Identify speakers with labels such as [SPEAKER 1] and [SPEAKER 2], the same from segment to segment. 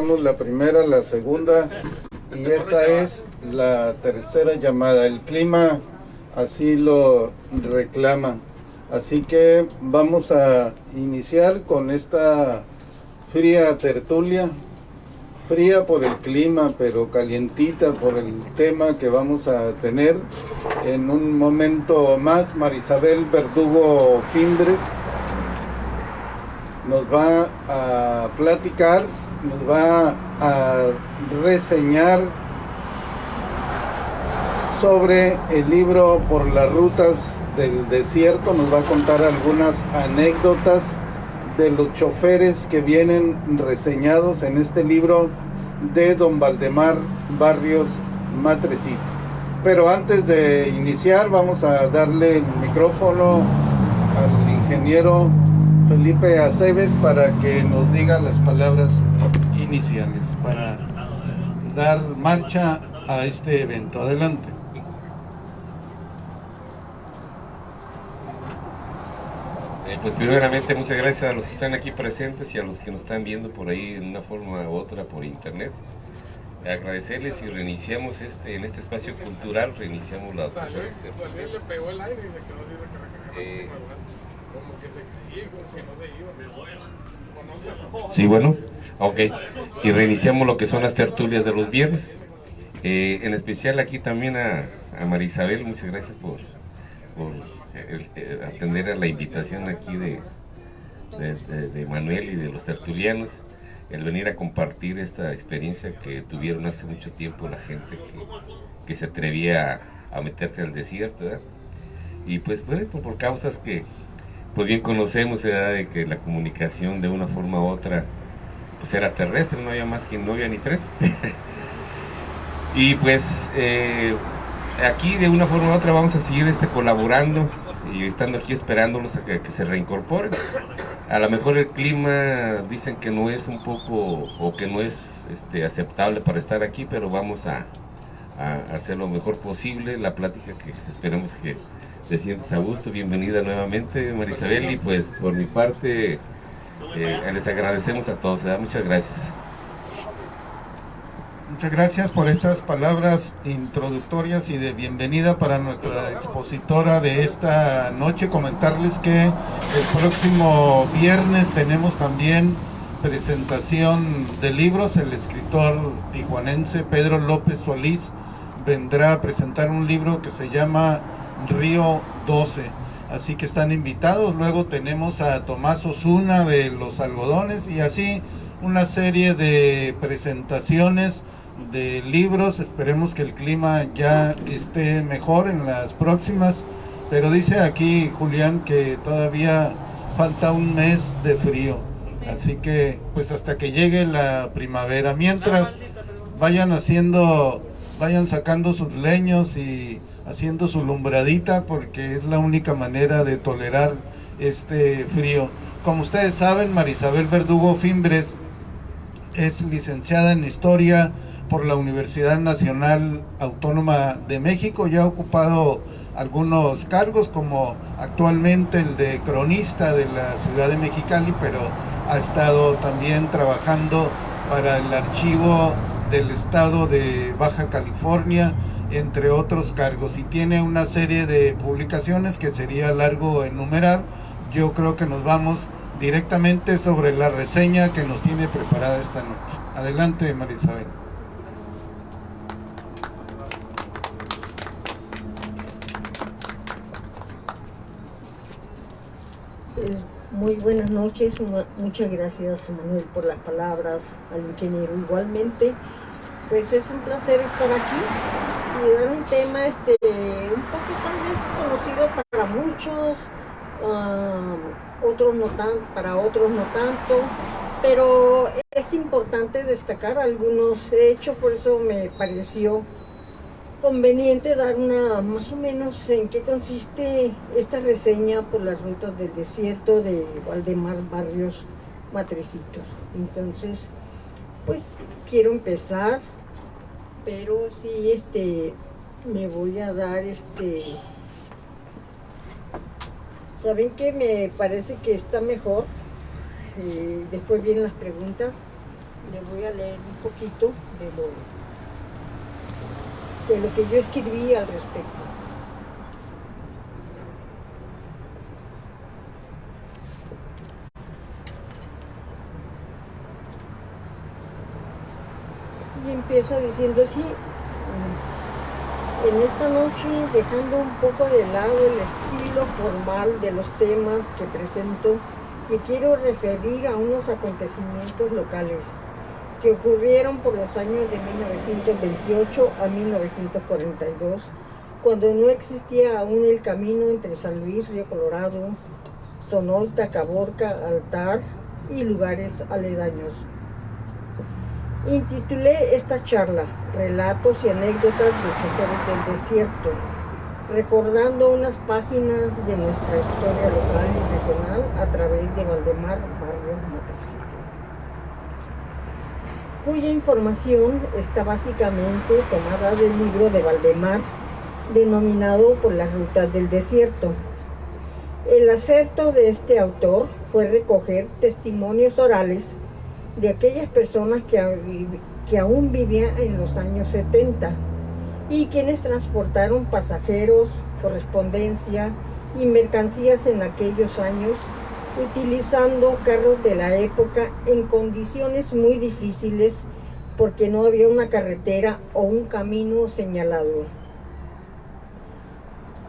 [SPEAKER 1] pasamos la primera, la segunda y esta es la tercera llamada. El clima así lo reclama. Así que vamos a iniciar con esta fría tertulia, fría por el clima, pero calientita por el tema que vamos a tener. En un momento más, Marisabel Verdugo Fimbres nos va a platicar, nos va a reseñar sobre el libro Por las rutas del desierto. Nos va a contar algunas anécdotas de los choferes que vienen reseñados en este libro de don Valdemar Barrios Matrecito. Pero antes de iniciar, vamos a darle el micrófono al ingeniero Felipe Aceves para que nos diga las palabras iniciales para dar marcha a este evento. Adelante.
[SPEAKER 2] Pues primeramente muchas gracias a los que están aquí presentes y a los que nos están viendo por ahí en una forma u otra por internet. Agradecerles y reiniciamos en este espacio cultural, reiniciamos las sesiones terciales. Le pegó el aire y se quedó así, como que se caía, como que no se iba. Sí, bueno, ok. Y reiniciamos lo que son las tertulias de los viernes. En especial aquí también a Marisabel, muchas gracias por atender a la invitación aquí de Manuel y de los tertulianos, el venir a compartir esta experiencia que tuvieron hace mucho tiempo la gente que se atrevía a meterse al desierto, ¿verdad? Y pues bueno, por causas que pues bien conocemos, ¿verdad? De que la comunicación de una forma u otra pues era terrestre, no había más que no había ni tren. Y pues aquí de una forma u otra vamos a seguir colaborando y estando aquí esperándolos a que se reincorporen. A lo mejor el clima dicen que no es un poco o que no es aceptable para estar aquí, pero vamos a hacer lo mejor posible. La plática que esperemos que te sientas a gusto. Bienvenida nuevamente, Marisabel, y pues por mi parte les agradecemos a todos, ¿verdad? Muchas gracias.
[SPEAKER 1] Muchas gracias por estas palabras introductorias y de bienvenida para nuestra expositora de esta noche. Comentarles que el próximo viernes tenemos también presentación de libros. El escritor tijuanense Pedro López Solís vendrá a presentar un libro que se llama Río 12. Así que están invitados. Luego tenemos a Tomás Osuna de Los Algodones y así una serie de presentaciones de libros. Esperemos que el clima ya esté mejor en las próximas, pero dice aquí Julián que todavía falta un mes de frío, así que pues hasta que llegue la primavera. Mientras vayan sacando sus leños y haciendo su lumbradita, porque es la única manera de tolerar este frío. Como ustedes saben, Marisabel Verdugo Fimbres es licenciada en Historia por la Universidad Nacional Autónoma de México. Ya ha ocupado algunos cargos, como actualmente el de cronista de la ciudad de Mexicali, pero ha estado también trabajando para el archivo del estado de Baja California, entre otros cargos, y tiene una serie de publicaciones que sería largo enumerar. Yo creo que nos vamos directamente sobre la reseña que nos tiene preparada esta noche. Adelante, Marisabel.
[SPEAKER 3] Muy buenas noches, muchas gracias, Manuel, por las palabras, al ingeniero igualmente. Pues es un placer estar aquí y dar un tema un poco tal vez conocido para muchos, para otros no tanto, pero es importante destacar algunos hechos. Por eso me pareció conveniente dar más o menos en qué consiste esta reseña por las rutas del desierto de Valdemar Barrios Matrecito. Entonces, pues quiero empezar, pero sí me voy a dar ¿saben qué? Me parece que está mejor. Después vienen las preguntas. le voy a leer un poquito de lo que yo escribí al respecto. Y empiezo diciendo así: en esta noche, dejando un poco de lado el estilo formal de los temas que presento, me quiero referir a unos acontecimientos locales que ocurrieron por los años de 1928 a 1942, cuando no existía aún el camino entre San Luis, Río Colorado, Sonoita, Caborca, Altar y lugares aledaños. Intitulé esta charla Relatos y anécdotas de choferes del desierto, recordando unas páginas de nuestra historia local y regional a través de Valdemar Barrios Matricito, cuya información está básicamente tomada del libro de Valdemar, denominado Por las rutas del desierto. El acerto de este autor fue recoger testimonios orales de aquellas personas que aún vivían en los años 70 y quienes transportaron pasajeros, correspondencia y mercancías en aquellos años, utilizando carros de la época en condiciones muy difíciles porque no había una carretera o un camino señalado.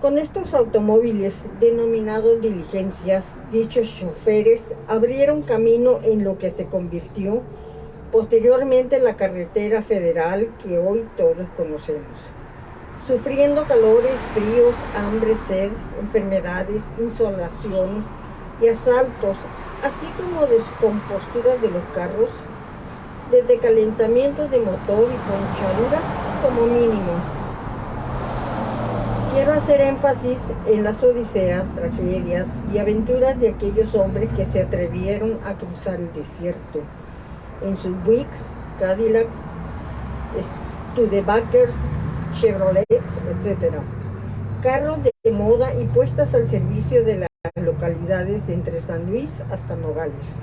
[SPEAKER 3] Con estos automóviles, denominados diligencias, dichos choferes abrieron camino en lo que se convirtió posteriormente en la carretera federal que hoy todos conocemos, sufriendo calores, fríos, hambre, sed, enfermedades, insolaciones y asaltos, así como descomposturas de los carros, desde calentamientos de motor y ponchaduras como mínimo. Quiero hacer énfasis en las odiseas, tragedias y aventuras de aquellos hombres que se atrevieron a cruzar el desierto en sus Buicks, Cadillacs, Studebakers, Chevrolet, etc. Carros de moda y puestas al servicio de las localidades entre San Luis hasta Nogales,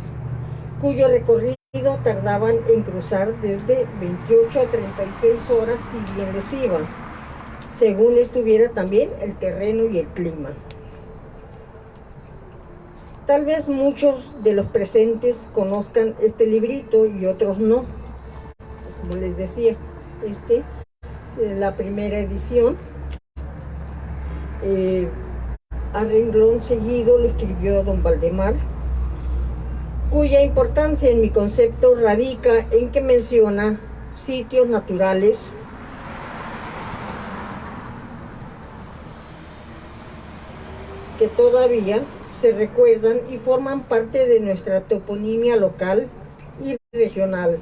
[SPEAKER 3] cuyo recorrido tardaban en cruzar desde 28 a 36 horas si bien les iba, según estuviera también el terreno y el clima. Tal vez muchos de los presentes conozcan este librito y otros no. Como les decía, la primera edición, a renglón seguido lo escribió don Valdemar, cuya importancia en mi concepto radica en que menciona sitios naturales, que todavía se recuerdan y forman parte de nuestra toponimia local y regional,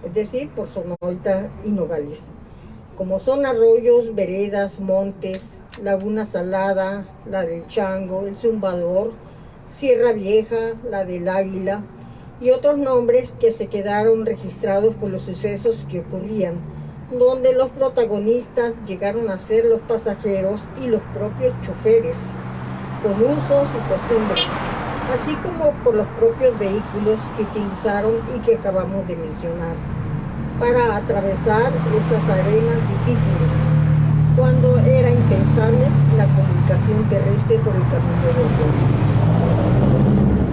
[SPEAKER 3] es decir, por Sonoita y Nogales, como son arroyos, veredas, montes, Laguna Salada, la del Chango, el Zumbador, Sierra Vieja, la del Águila y otros nombres que se quedaron registrados por los sucesos que ocurrían, donde los protagonistas llegaron a ser los pasajeros y los propios choferes, con usos y costumbres, así como por los propios vehículos que utilizaron y que acabamos de mencionar, para atravesar esas arenas difíciles, cuando era impensable la comunicación terrestre por el camino de otoño.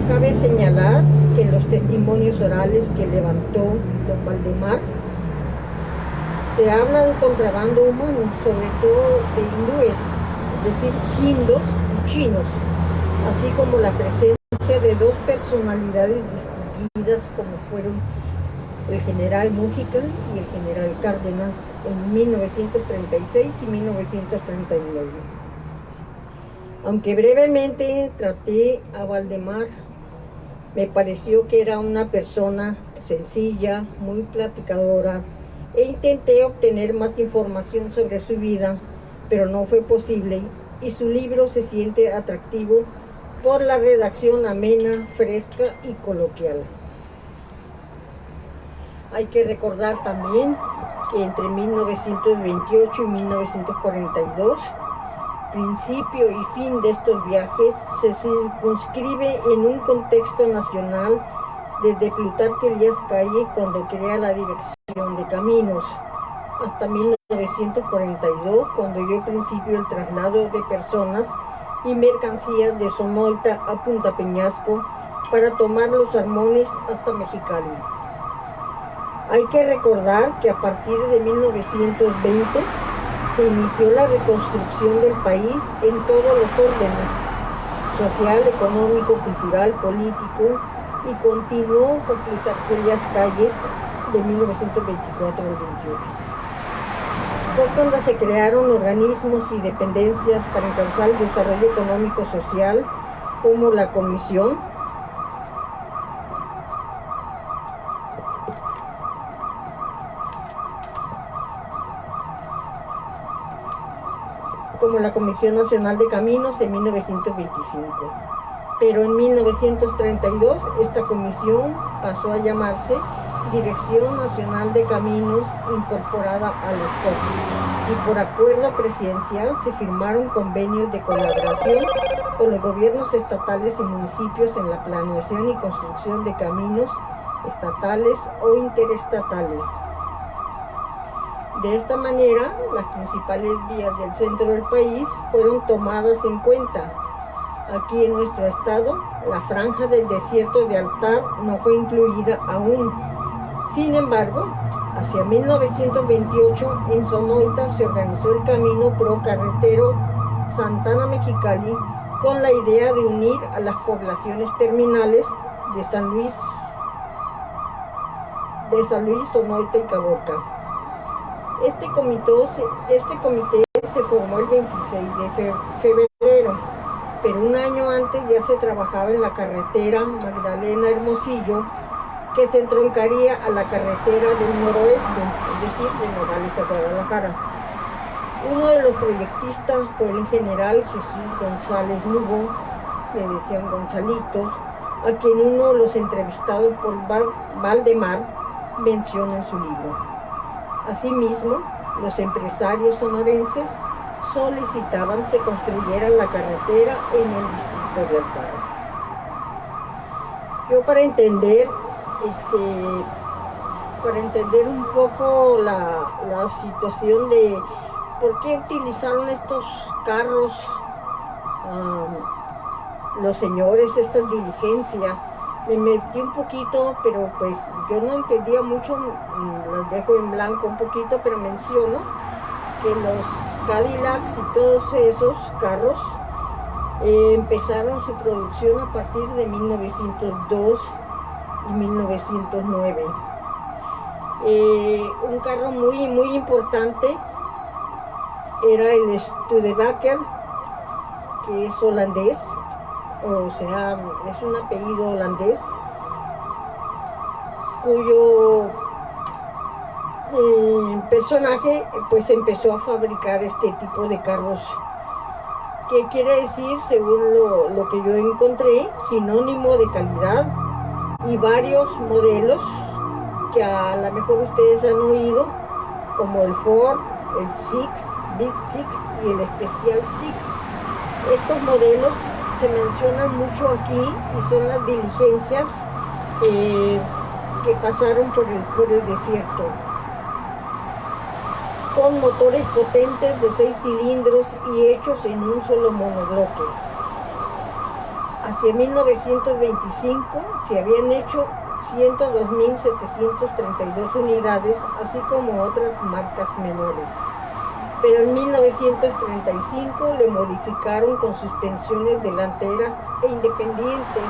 [SPEAKER 3] Cabe señalar que en los testimonios orales que levantó don Valdemar, se habla de contrabando humano, sobre todo de hindúes, es decir, hindos y chinos, así como la presencia de dos personalidades distinguidas como fueron el general Mújica y el general Cárdenas en 1936 y 1939. Aunque brevemente traté a Valdemar, me pareció que era una persona sencilla, muy platicadora, e intenté obtener más información sobre su vida, pero no fue posible, y su libro se siente atractivo por la redacción amena, fresca y coloquial. Hay que recordar también que entre 1928 y 1942, principio y fin de estos viajes se circunscribe en un contexto nacional desde Plutarco Elías Calle, cuando crea la Dirección de Caminos, hasta 1942, cuando dio principio el traslado de personas y mercancías de Sonoita a Punta Peñasco para tomar los Salmones hasta Mexicali. Hay que recordar que a partir de 1920 se inició la reconstrucción del país en todos los órdenes, social, económico, cultural, político, y continuó con Plutarco Elías Calles de 1924 al 28. Fue cuando se crearon organismos y dependencias para encauzar el desarrollo económico-social, como la Comisión Nacional de Caminos en 1925. Pero en 1932 esta comisión pasó a llamarse Dirección Nacional de Caminos, incorporada al SCOP, y por acuerdo presidencial se firmaron convenios de colaboración con los gobiernos estatales y municipios en la planeación y construcción de caminos estatales o interestatales. De esta manera, las principales vías del centro del país fueron tomadas en cuenta. Aquí en nuestro estado, la franja del desierto de Altar no fue incluida aún. Sin embargo, hacia 1928 en Sonoita se organizó el camino procarretero Santana-Mexicali con la idea de unir a las poblaciones terminales de San Luis, Sonoita y Caborca. Este comité se formó el 26 de febrero, pero un año antes ya se trabajaba en la carretera Magdalena-Hermosillo, que se entroncaría a la carretera del noroeste, es decir, de Nogales a Guadalajara. Uno de los proyectistas fue el general Jesús González Lugo, le decían Gonzalitos, a quien uno de los entrevistados por Valdemar menciona en su libro. Asimismo, los empresarios sonorenses solicitaban se construyera la carretera en el distrito de Altar. Yo para entender un poco la situación de por qué utilizaron estos carros los señores, estas diligencias, me metí un poquito, pero pues yo no entendía mucho, los dejo en blanco un poquito, pero menciono que los Cadillacs y todos esos carros empezaron su producción a partir de 1902 y 1909. Un carro muy importante era el Studebaker, que es holandés, o sea, es un apellido holandés, cuyo personaje pues empezó a fabricar este tipo de carros, que quiere decir, según lo que yo encontré, sinónimo de calidad, y varios modelos que a lo mejor ustedes han oído, como el Ford, el Six, Big Six y el Special Six. Estos modelos se mencionan mucho aquí y son las diligencias que pasaron por el desierto, con motores potentes de 6 cilindros y hechos en un solo monobloque. Hacia 1925 se habían hecho 102.732 unidades, así como otras marcas menores. Pero en 1935 le modificaron con suspensiones delanteras e independientes.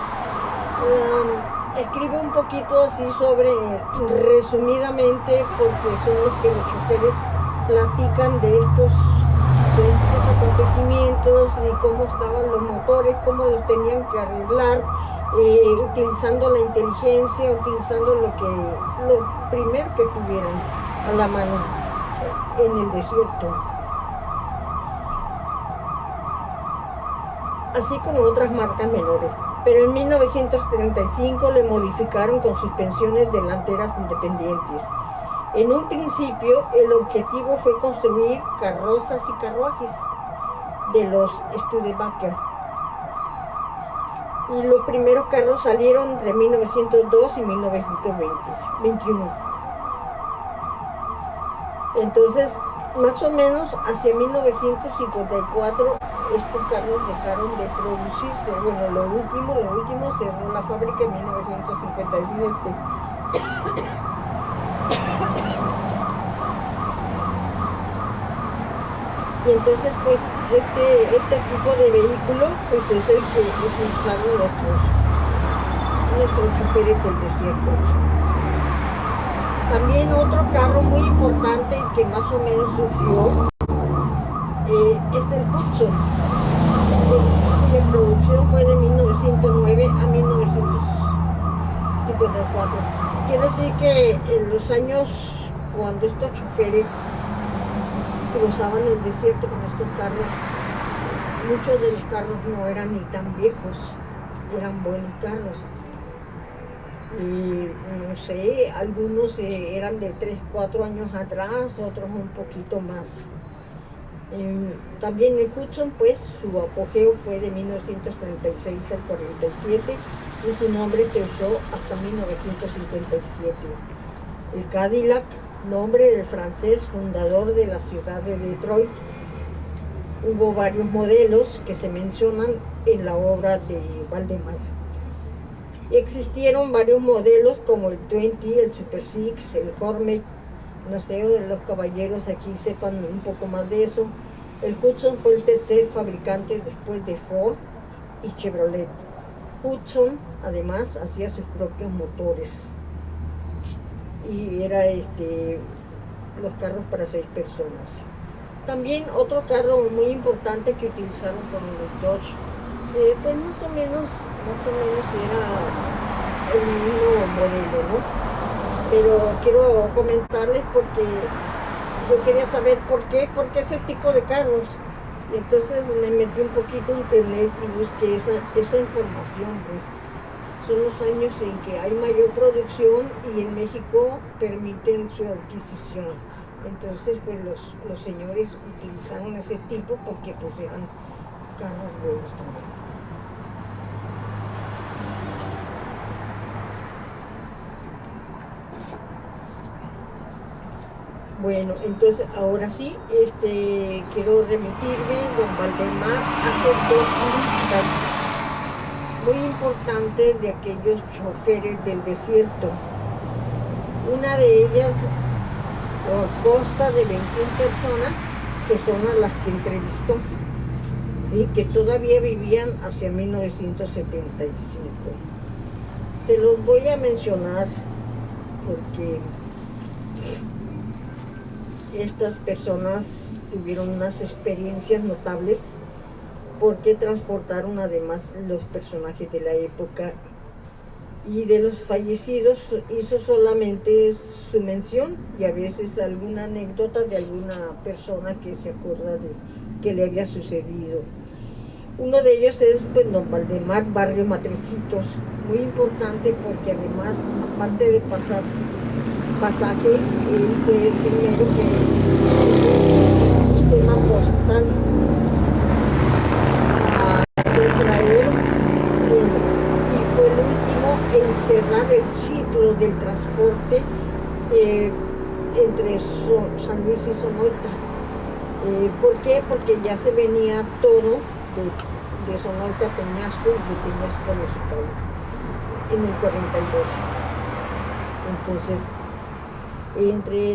[SPEAKER 3] Escribe un poquito así sobre, resumidamente, porque son los que los choferes platican de estos acontecimientos y cómo estaban los motores, cómo los tenían que arreglar, utilizando la inteligencia, utilizando lo primero que tuvieran a la mano en el desierto, así como otras marcas menores. Pero en 1935 le modificaron con suspensiones delanteras independientes. En un principio, el objetivo fue construir carrozas y carruajes de los Studebaker. Y los primeros carros salieron entre 1902 y 1921. Entonces, más o menos hacia 1954 estos carros dejaron de producirse. Bueno, lo último cerró la fábrica en 1957. Y entonces, pues, este tipo de vehículo, pues es el que utilizaron nuestros choferes del desierto. También otro carro muy importante que más o menos surgió es el Hudson. La producción fue de 1909 a 1954. Quiero decir que en los años cuando estos choferes cruzaban el desierto con estos carros, muchos de los carros no eran ni tan viejos, eran buenos carros. Y no sé, algunos eran de 3, 4 años atrás, otros un poquito más. También el Hudson, pues su apogeo fue de 1936 al 47 y su nombre se usó hasta 1957. El Cadillac, nombre del francés fundador de la ciudad de Detroit. Hubo varios modelos que se mencionan en la obra de Valdemar. Existieron varios modelos como el 20, el Super Six, el Hornet. No sé, los caballeros aquí sepan un poco más de eso. El Hudson fue el tercer fabricante después de Ford y Chevrolet. Hudson además hacía sus propios motores y era los carros para 6 personas. También otro carro muy importante que utilizaron fueron los Dodge. Pues más o menos era el mismo modelo, ¿no? Pero quiero comentarles porque yo quería saber por qué ese tipo de carros. Y entonces me metí un poquito en internet y busqué esa información, pues. Son los años en que hay mayor producción y en México permiten su adquisición. Entonces, pues los señores utilizaron ese tipo porque pues eran carros buenos también. Bueno, entonces ahora sí, quiero remitirme, don Valdemar hace 2 listas muy importantes de aquellos choferes del desierto. Una de ellas consta de 21 personas que son a las que entrevistó, ¿sí? Que todavía vivían hacia 1975. Se los voy a mencionar porque estas personas tuvieron unas experiencias notables porque transportaron además los personajes de la época, y de los fallecidos hizo solamente su mención y a veces alguna anécdota de alguna persona que se acuerda de que le había sucedido. Uno de ellos es pues don Valdemar Barrio Matricitos, muy importante porque además, aparte de pasar pasaje, él fue el primero que el sistema postal de traer y fue el último en cerrar el ciclo del transporte entre San Luis y Sonoita. ¿Por qué? Porque ya se venía todo de Sonoita a Peñasco y de Peñasco a Mexicali en el 42. Entonces,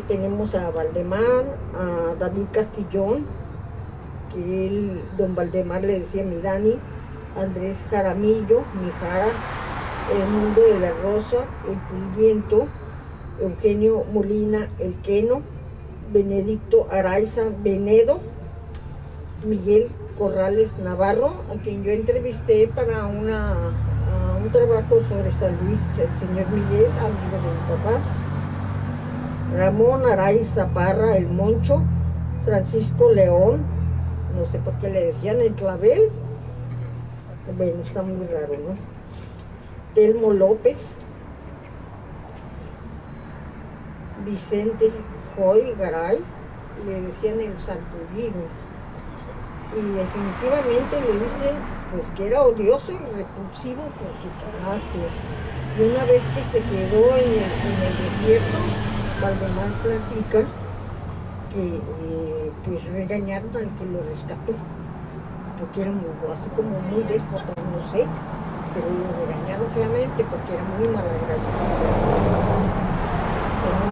[SPEAKER 3] tenemos a Valdemar, a David Castillón, que don Valdemar le decía mi Dani, Andrés Jaramillo, mi Jara, el Mundo de la Rosa, el Pulguiento, Eugenio Molina, el Queno, Benedicto Araiza Venedo, Miguel Corrales Navarro, a quien yo entrevisté para un trabajo sobre San Luis, el señor Miguel, amigo de mi papá, Ramón Araiza Parra, el Moncho, Francisco León, no sé por qué le decían el Clavel, bueno, está muy raro, ¿no? Telmo López, Vicente Joy Garay, le decían el Sarpullido, y definitivamente le dicen pues que era odioso y repulsivo por su carácter. Y una vez que se quedó en el desierto, Valdemar platica que pues regañaron al que lo rescató, porque era así como muy déspota, no sé, pero lo regañaron feamente porque era muy malagradecido.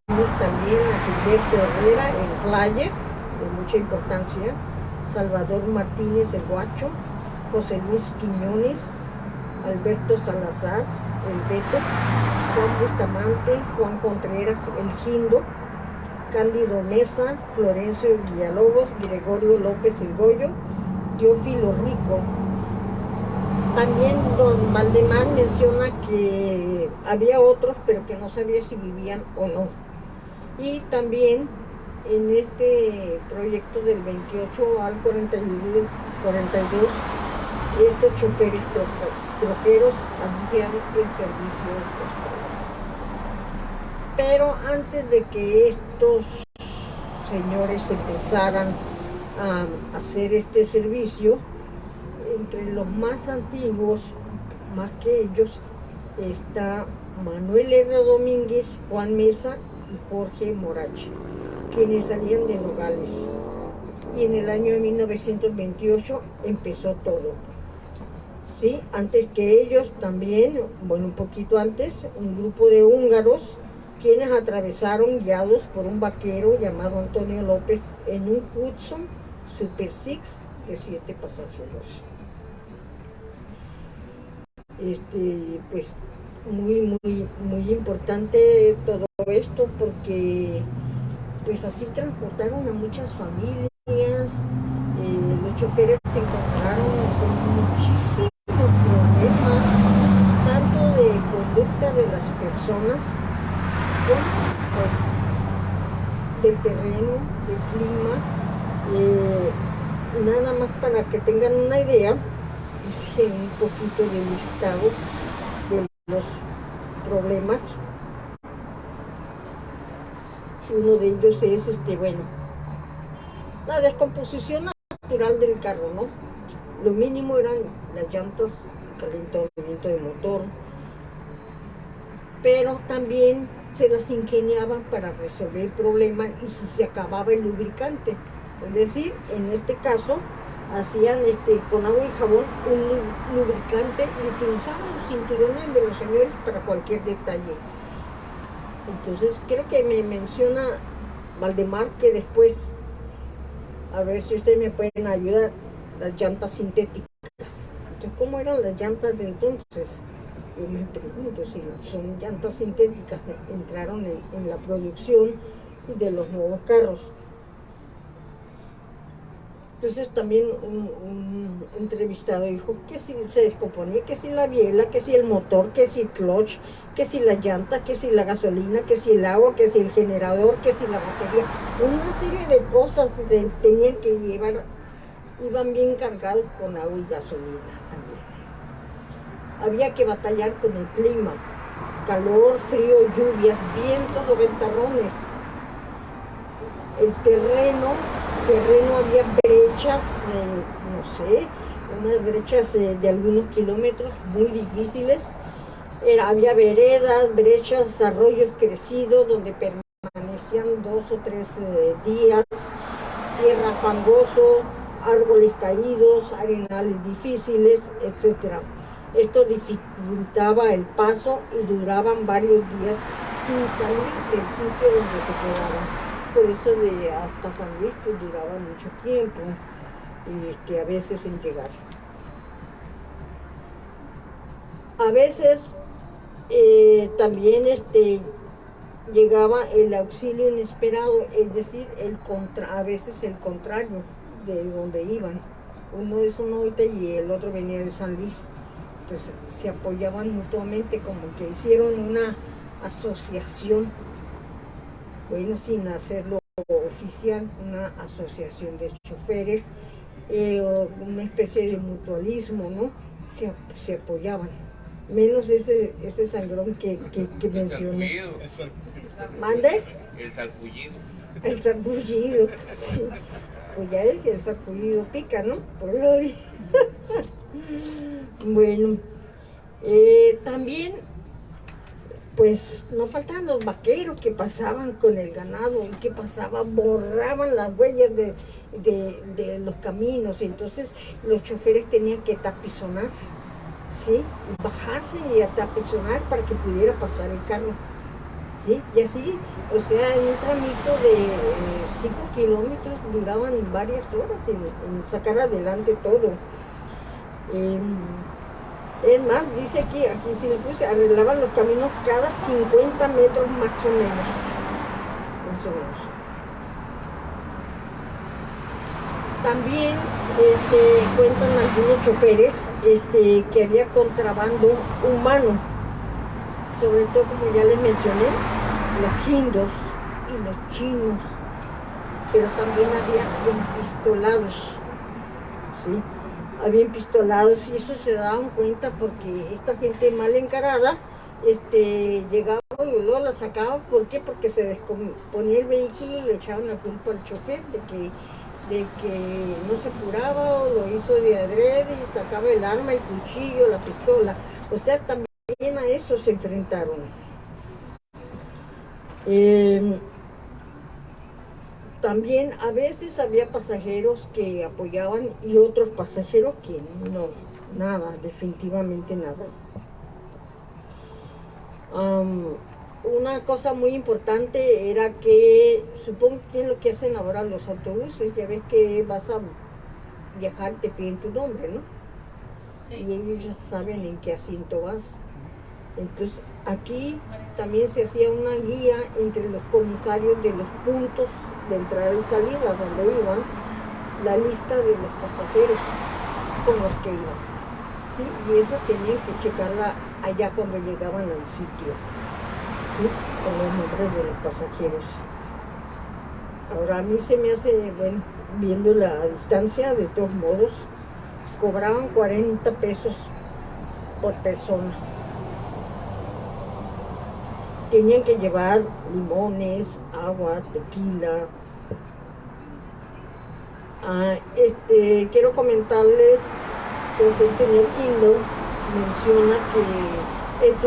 [SPEAKER 3] Tenemos también a Gilberto Herrera, el flyer, de mucha importancia, Salvador Martínez, el guacho, José Luis Quiñones, Alberto Salazar, el Beto, Juan Bustamante, Juan Contreras, el Gindo, Cándido Mesa, Florencio Villalobos, Gregorio López el Goyo, Teófilo Rico. También don Valdemar menciona que había otros, pero que no sabía si vivían o no. Y también en este proyecto del 28 al 42, estos choferes troqueros hacían el servicio postal. Pero antes de que estos señores empezaran a hacer este servicio, entre los más antiguos, más que ellos, está Manuel R. Domínguez, Juan Mesa y Jorge Morache, quienes salían de Nogales. Y en el año de 1928 empezó todo. ¿Sí? Antes que ellos también, bueno, un poquito antes, un grupo de húngaros, quienes atravesaron guiados por un vaquero llamado Antonio López en un Hudson Super Six de 7 pasajeros. Pues muy importante todo esto, porque pues así transportaron a muchas familias. Los choferes se encontraron con muchísimos problemas, tanto de conducta de las personas como pues del terreno, del clima. Nada más para que tengan una idea, hice un poquito de listado de los problemas. Uno de ellos es, la descomposición natural del carro, ¿no? Lo mínimo eran las llantas, el calentamiento de motor, pero también se las ingeniaban para resolver el problema y si se acababa el lubricante. Es decir, en este caso, hacían con agua y jabón un lubricante y utilizaban los cinturones de los señores para cualquier detalle. Entonces creo que me menciona Valdemar que después, a ver si ustedes me pueden ayudar, las llantas sintéticas. Entonces, ¿cómo eran las llantas de entonces? Yo me pregunto si son llantas sintéticas que entraron en la producción de los nuevos carros. Entonces también un entrevistado dijo que si se descomponía, que si la biela, que si el motor, que si el clutch, que si la llanta, que si la gasolina, que si el agua, que si el generador, que si la batería. Una serie de cosas tenían que llevar, iban bien cargados con agua y gasolina también. Había que batallar con el clima, calor, frío, lluvias, vientos o ventarrones. El terreno había brechas, unas brechas de algunos kilómetros muy difíciles. Había veredas, brechas, arroyos crecidos donde permanecían 2 o 3 días, tierra fangoso, árboles caídos, arenales difíciles, etc. Esto dificultaba el paso y duraban varios días sin salir del sitio donde se quedaban. Por eso hasta San Luis pues, duraba mucho tiempo, a veces en llegar. A veces también llegaba el auxilio inesperado, es decir, a veces el contrario de donde iban. Uno de Sonoita y el otro venía de San Luis. Entonces se apoyaban mutuamente, como que hicieron una asociación. Bueno, sin hacerlo oficial, una asociación de choferes, una especie de mutualismo, ¿no? Se apoyaban. Menos ese sangrón que mencioné. ¿Mande?
[SPEAKER 2] El sarpullido.
[SPEAKER 3] El sarpullido, sí. Pues ya es que el sarpullido pica, ¿no? Por lo Bueno, también, pues no faltaban los vaqueros que pasaban con el ganado y que pasaban, borraban las huellas de los caminos, y entonces los choferes tenían que tapizonar, ¿sí? Bajarse y a tapizonar para que pudiera pasar el carro, ¿sí? Y así, o sea, en un tramito de 5 kilómetros duraban varias horas en sacar adelante todo. Es más, dice aquí sí le puse, arreglaban los caminos cada 50 metros más o menos. Más o menos. También cuentan algunos choferes que había contrabando humano, sobre todo, como ya les mencioné, los hindos y los chinos, pero también había empistolados, ¿sí? Había empistolados, y eso se daban cuenta porque esta gente mal encarada llegaba y luego la sacaba. ¿Por qué? Porque se descomponía el vehículo y le echaban la culpa al chofer de que no se apuraba o lo hizo de adrede, y sacaba el arma, el cuchillo, la pistola. O sea, también a eso se enfrentaron. También a veces había pasajeros que apoyaban y otros pasajeros que no, nada, definitivamente nada. Una cosa muy importante era que, supongo que es lo que hacen ahora los autobuses, ya ves que vas a viajar, te piden tu nombre, ¿no? Sí. Y ellos ya saben en qué asiento vas. Entonces aquí también se hacía una guía entre los comisarios de los puntos de entrada y salida donde iban, la lista de los pasajeros con los que iban, ¿sí? Y eso tenían que checarla allá cuando llegaban al sitio, ¿sí? Con los nombres de los pasajeros. Ahora a mí se me hace, bueno, viendo la distancia, de todos modos, cobraban 40 pesos por persona. Tenían que llevar limones, agua, tequila. Quiero comentarles que el señor Kindo menciona que en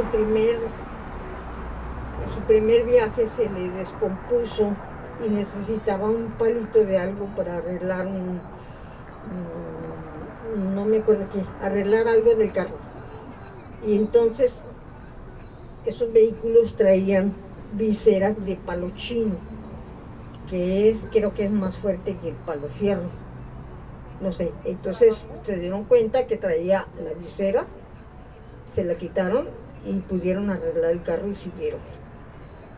[SPEAKER 3] su primer viaje se le descompuso y necesitaba un palito de algo para arreglar no me acuerdo qué, arreglar algo del carro. Y entonces esos vehículos traían viseras de palo chino, creo que es más fuerte que el palo fierro, no sé. Entonces se dieron cuenta que traía la visera, se la quitaron y pudieron arreglar el carro y siguieron.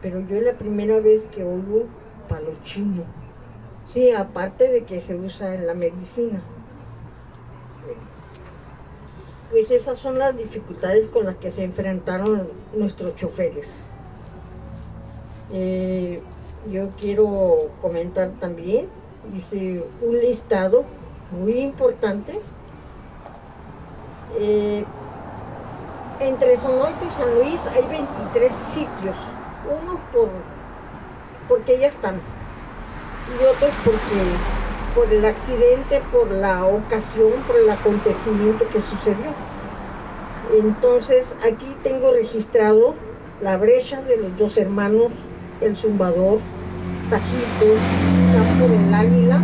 [SPEAKER 3] Pero yo es la primera vez que oigo palo chino, sí, aparte de que se usa en la medicina. Pues esas son las dificultades con las que se enfrentaron nuestros choferes. Yo quiero comentar también, hice un listado muy importante. Entre Sonoita y San Luis hay 23 sitios, unos porque ya están, y otros por el accidente, por la ocasión, por el acontecimiento que sucedió. Entonces aquí tengo registrado La Brecha de los Dos Hermanos, El Zumbador, Tajitos, Campo del Águila,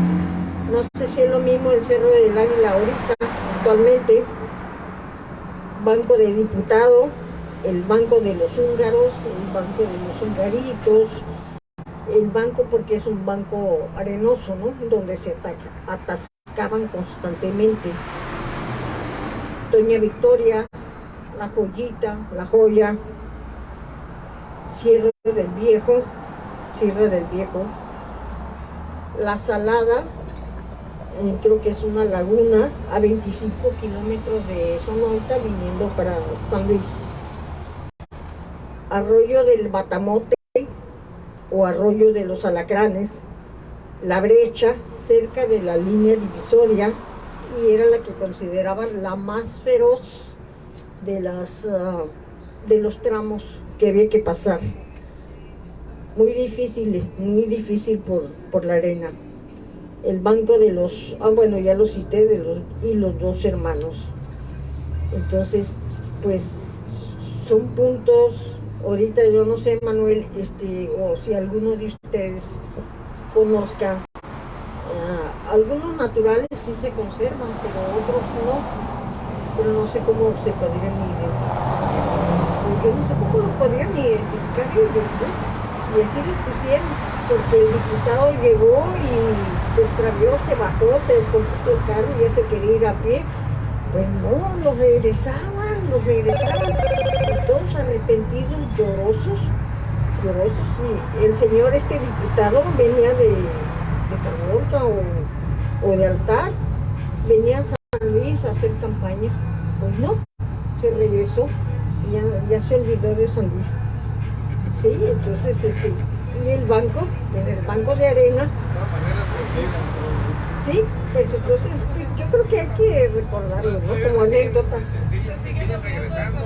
[SPEAKER 3] no sé si es lo mismo el Cerro del Águila ahorita, actualmente, Banco de Diputado, el Banco de los Húngaros, el Banco de los Hungaritos, el banco porque es un banco arenoso, ¿no? Donde se atascaban constantemente. Doña Victoria, La Joyita, La Joya, Sierra del Viejo, La Salada, creo que es una laguna a 25 kilómetros de Sonoita viniendo para San Luis. Arroyo del Batamote o Arroyo de los Alacranes, La Brecha, cerca de la línea divisoria, y era la que consideraban la más feroz de los tramos que había que pasar. Muy difícil por la arena. El Banco de los, bueno, ya lo cité, y los Dos Hermanos. Entonces, pues son puntos, ahorita yo no sé, Manuel, o si alguno de ustedes conozca, algunos naturales sí se conservan, pero otros no, pero no sé cómo se podrían identificar. Yo no sé cómo los podrían identificar ellos, ¿no? Y así les pusieron, porque el diputado llegó y se extravió, se bajó, se descompuso el carro y ya se quería ir a pie. Pues no, los regresaban, y todos arrepentidos, llorosos. Y el señor, diputado, venía de Caborca o de Altar, venía a San Luis a hacer campaña. Pues no, se regresó y ya se olvidó de San Luis. Sí, entonces, y el banco, en el banco de arena. Sí, pues entonces yo creo que hay que recordarlo, ¿no? Como anécdotas.
[SPEAKER 2] Se siguen regresando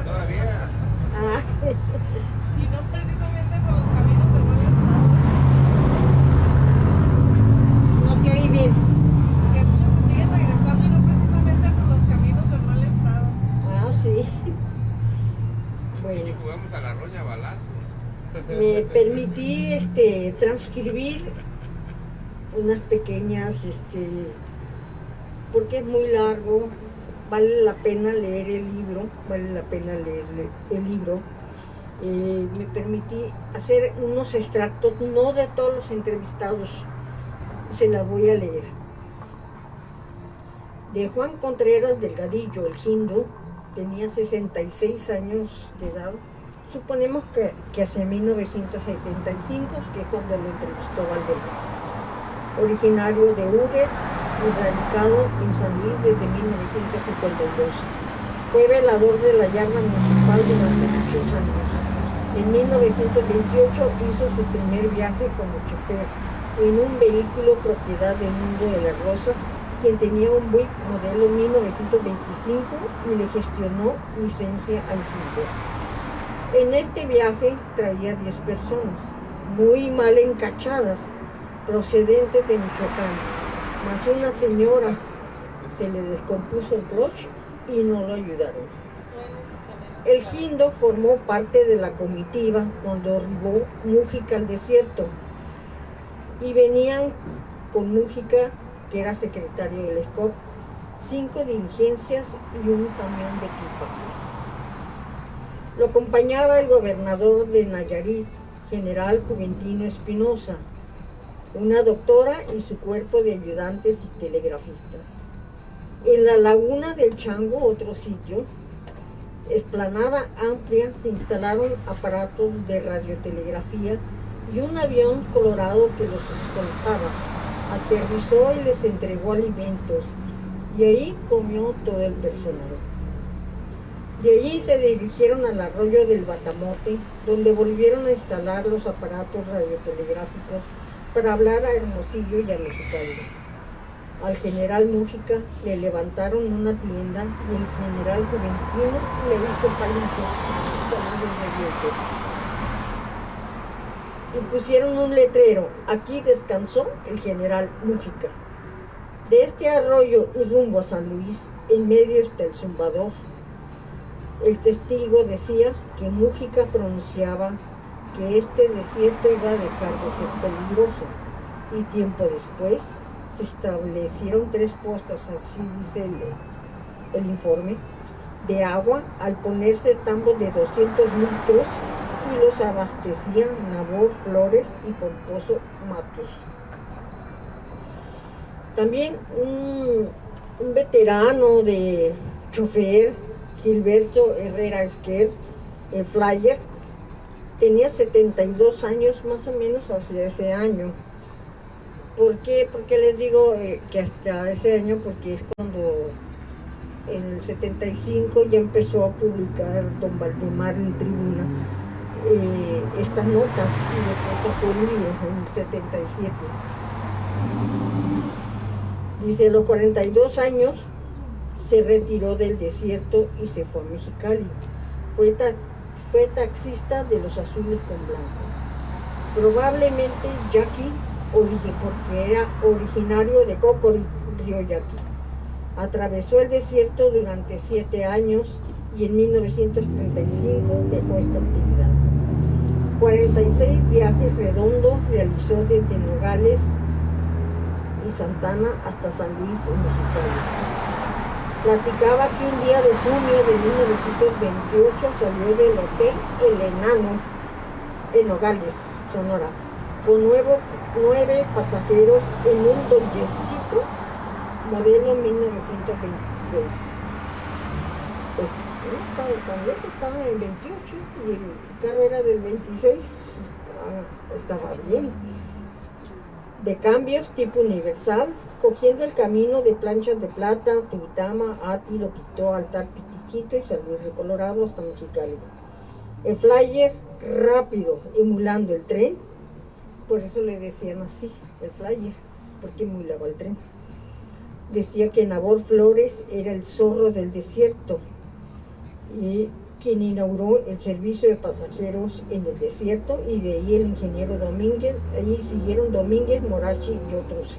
[SPEAKER 2] todavía.
[SPEAKER 3] Ah, sí.
[SPEAKER 4] Y no precisamente por los caminos del mal estado.
[SPEAKER 3] No te oí bien.
[SPEAKER 4] Que muchos se siguen regresando y no precisamente por los caminos del mal estado.
[SPEAKER 3] Ah, sí.
[SPEAKER 2] Bueno.
[SPEAKER 3] Bueno,
[SPEAKER 2] Jugamos a la roña a balazos.
[SPEAKER 3] me permití transcribir unas pequeñas, porque es muy largo, vale la pena leer el libro, me permití hacer unos extractos, no de todos los entrevistados, se las voy a leer. De Juan Contreras Delgadillo, el Jindu, tenía 66 años de edad. Suponemos que hacia 1975, que es cuando lo entrevistó Valverde. Originario de Hugues y radicado en San Luis desde 1952. Fue velador de la yarda municipal durante muchos años. En 1928 hizo su primer viaje como chofer en un vehículo propiedad de Mundo de la Rosa, quien tenía un Buick modelo 1925 y le gestionó licencia al Gilbert. En este viaje traía 10 personas, muy mal encachadas, procedentes de Michoacán, más una señora se le descompuso el clutch y no lo ayudaron. El Jindo formó parte de la comitiva cuando arribó Mújica al desierto y venían con Mújica, que era secretario del SCOP, 5 diligencias y un camión de equipajes. Lo acompañaba el gobernador de Nayarit, general Juventino Espinosa, una doctora y su cuerpo de ayudantes y telegrafistas. En la laguna del Chango, otro sitio, explanada amplia, se instalaron aparatos de radiotelegrafía y un avión colorado que los escoltaba. Aterrizó y les entregó alimentos y ahí comió todo el personal. De allí se dirigieron al arroyo del Batamote, donde volvieron a instalar los aparatos radiotelegráficos para hablar a Hermosillo y a Mexicali. Al general Mújica le levantaron una tienda y el general Juventino le hizo palitos de dientes. Y pusieron un letrero: aquí descansó el general Mújica. De este arroyo y rumbo a San Luis, en medio está el Zumbador. El testigo decía que Mújica pronunciaba que este desierto iba a dejar de ser peligroso, y tiempo después se establecieron 3 postas, así dice el informe, de agua al ponerse tambos de 200 litros y los abastecían Nabor Flores y Pomposo Matos. También un veterano de chofer, Gilberto Herrera Esquer, el Flyer, tenía 72 años más o menos hacia ese año. ¿Por qué? Porque les digo que hasta ese año, porque es cuando en el 75 ya empezó a publicar don Valdemar en Tribuna estas notas, y después sacó el libro en el 77. Dice, a los 42 años se retiró del desierto y se fue a Mexicali. Fue taxista de los azules con blanco. Probablemente Yaqui, porque era originario de Cocori, Río Yaqui. Atravesó el desierto durante 7 años y en 1935 dejó esta actividad. 46 viajes redondos realizó desde Nogales y Santana hasta San Luis en Mexicali. Platicaba que un día de junio de 1928 salió del hotel El Enano en Nogales, Sonora, con 9 pasajeros en un Dodgecito modelo 1926. Pues cuando estaba en el 28 y el carro era del 26, estaba bien. De cambios tipo universal, cogiendo el camino de Planchas de Plata, Tuitama, Ati, Loquito, Altar, Pitiquito y San Luis de Colorado hasta Mexicali. El flyer rápido, emulando el tren, por eso le decían así, el flyer, porque emulaba el tren. Decía que Nabor Flores era el zorro del desierto y quien inauguró el servicio de pasajeros en el desierto, y de ahí el ingeniero Domínguez, ahí siguieron Domínguez, Morachi y otros.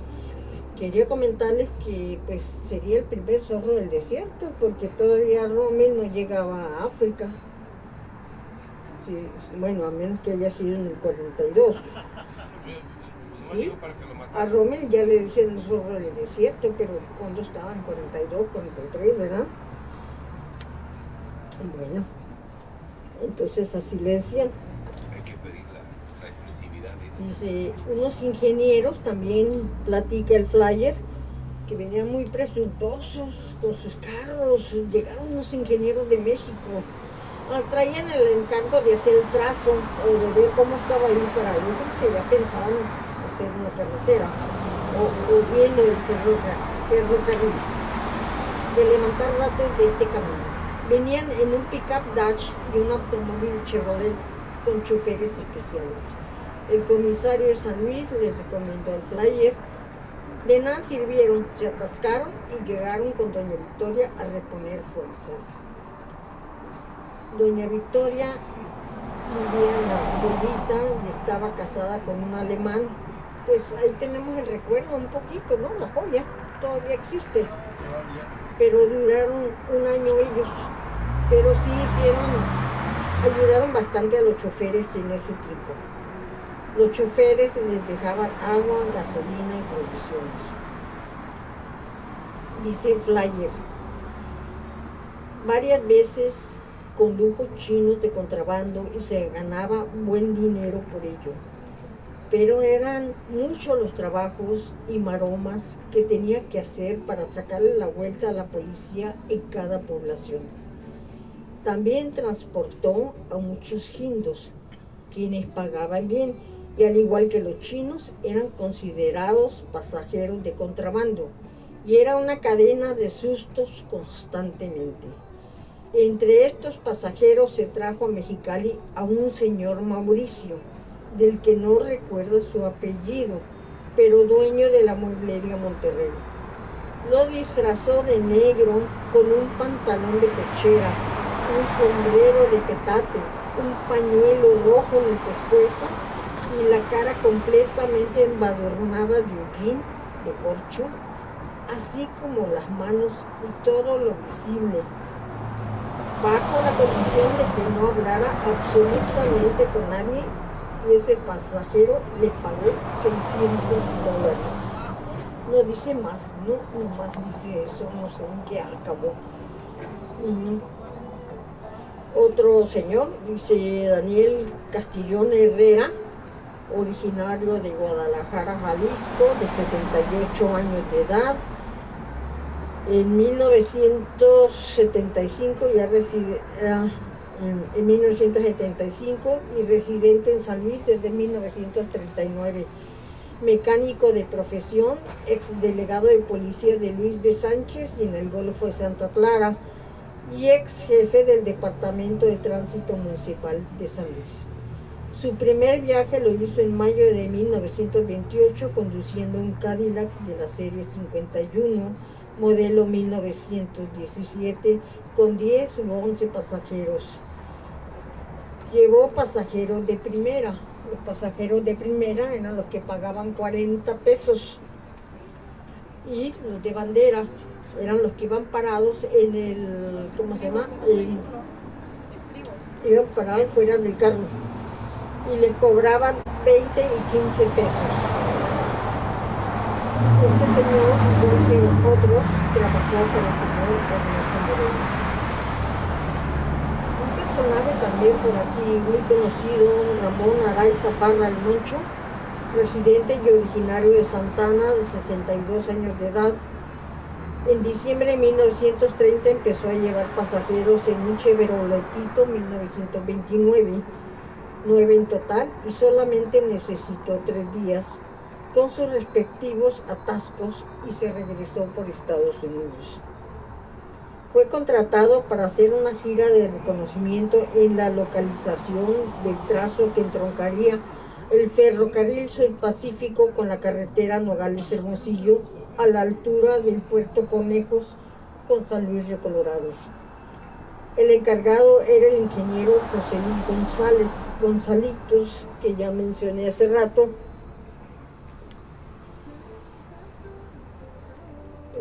[SPEAKER 3] Quería comentarles que pues sería el primer zorro del desierto, porque todavía Rommel no llegaba a África. Sí, bueno, a menos que haya sido en el 42. ¿Sí? A Rommel ya le decían el zorro del desierto, pero cuando estaba en 42, 43, ¿verdad? Bueno, entonces así le decían.
[SPEAKER 2] Hay que pedir la exclusividad de eso.
[SPEAKER 3] Dice, unos ingenieros, también platica el flyer, que venían muy presuntuosos con sus carros. Llegaron unos ingenieros de México. Traían el encargo de hacer el trazo o de ver cómo estaba ahí para ellos, que ya pensaban hacer una carretera o bien el ferrocarril, de levantar datos de este camino. Venían en un pick-up Dodge y un automóvil Chevrolet con choferes especiales. El comisario de San Luis les recomendó el flyer. De nada sirvieron, se atascaron y llegaron con doña Victoria a reponer fuerzas. Doña Victoria vivía en la Bolita y estaba casada con un alemán. Pues ahí tenemos el recuerdo un poquito, ¿no? La joya todavía existe. Pero duraron un año ellos. Pero sí ayudaron bastante a los choferes en ese tiempo. Los choferes les dejaban agua, gasolina y provisiones. Dice el flyer, varias veces condujo chinos de contrabando y se ganaba buen dinero por ello. Pero eran muchos los trabajos y maromas que tenía que hacer para sacarle la vuelta a la policía en cada población. También transportó a muchos jindos, quienes pagaban bien, y al igual que los chinos, eran considerados pasajeros de contrabando, y era una cadena de sustos constantemente. Entre estos pasajeros se trajo a Mexicali a un señor Mauricio, del que no recuerdo su apellido, pero dueño de la mueblería Monterrey. Lo disfrazó de negro con un pantalón de pechera, un sombrero de petate, un pañuelo rojo en el pescuezo y la cara completamente embadurnada de hollín, de corcho, así como las manos y todo lo visible, bajo la condición de que no hablara absolutamente con nadie, y ese pasajero le pagó $600. No dice más, no, nomás dice eso, no sé en qué acabó. Otro señor, dice Daniel Castillón Herrera, originario de Guadalajara, Jalisco, de 68 años de edad. En 1975 ya reside, en 1975 y residente en San Luis desde 1939. Mecánico de profesión, ex delegado de policía de Luis B. Sánchez y en el Golfo de Santa Clara, y ex jefe del Departamento de Tránsito Municipal de San Luis. Su primer viaje lo hizo en mayo de 1928 conduciendo un Cadillac de la serie 51, modelo 1917, con 10 u 11 pasajeros. Llevó pasajeros de primera. Los pasajeros de primera eran los que pagaban 40 pesos y los de bandera eran los que iban parados en el, ¿cómo se llama?
[SPEAKER 4] Estribos.
[SPEAKER 3] Iban parados fuera del carro y les cobraban 20 y 15 pesos. Este señor, igual que otros, trabajó con el señor Ernesto Moreno. Un personaje también por aquí muy conocido, Ramón Araiza Parra el Moncho, residente y originario de Santana, de 62 años de edad. En diciembre de 1930 empezó a llevar pasajeros en un Chevroletito 1929, 9 en total, y solamente necesitó 3 días con sus respectivos atascos y se regresó por Estados Unidos. Fue contratado para hacer una gira de reconocimiento en la localización del trazo que entroncaría el ferrocarril Sur-Pacífico con la carretera Nogales-Hermosillo a la altura del Puerto Conejos con San Luis Río Colorado. El encargado era el ingeniero José Luis Gonzalitos, que ya mencioné hace rato.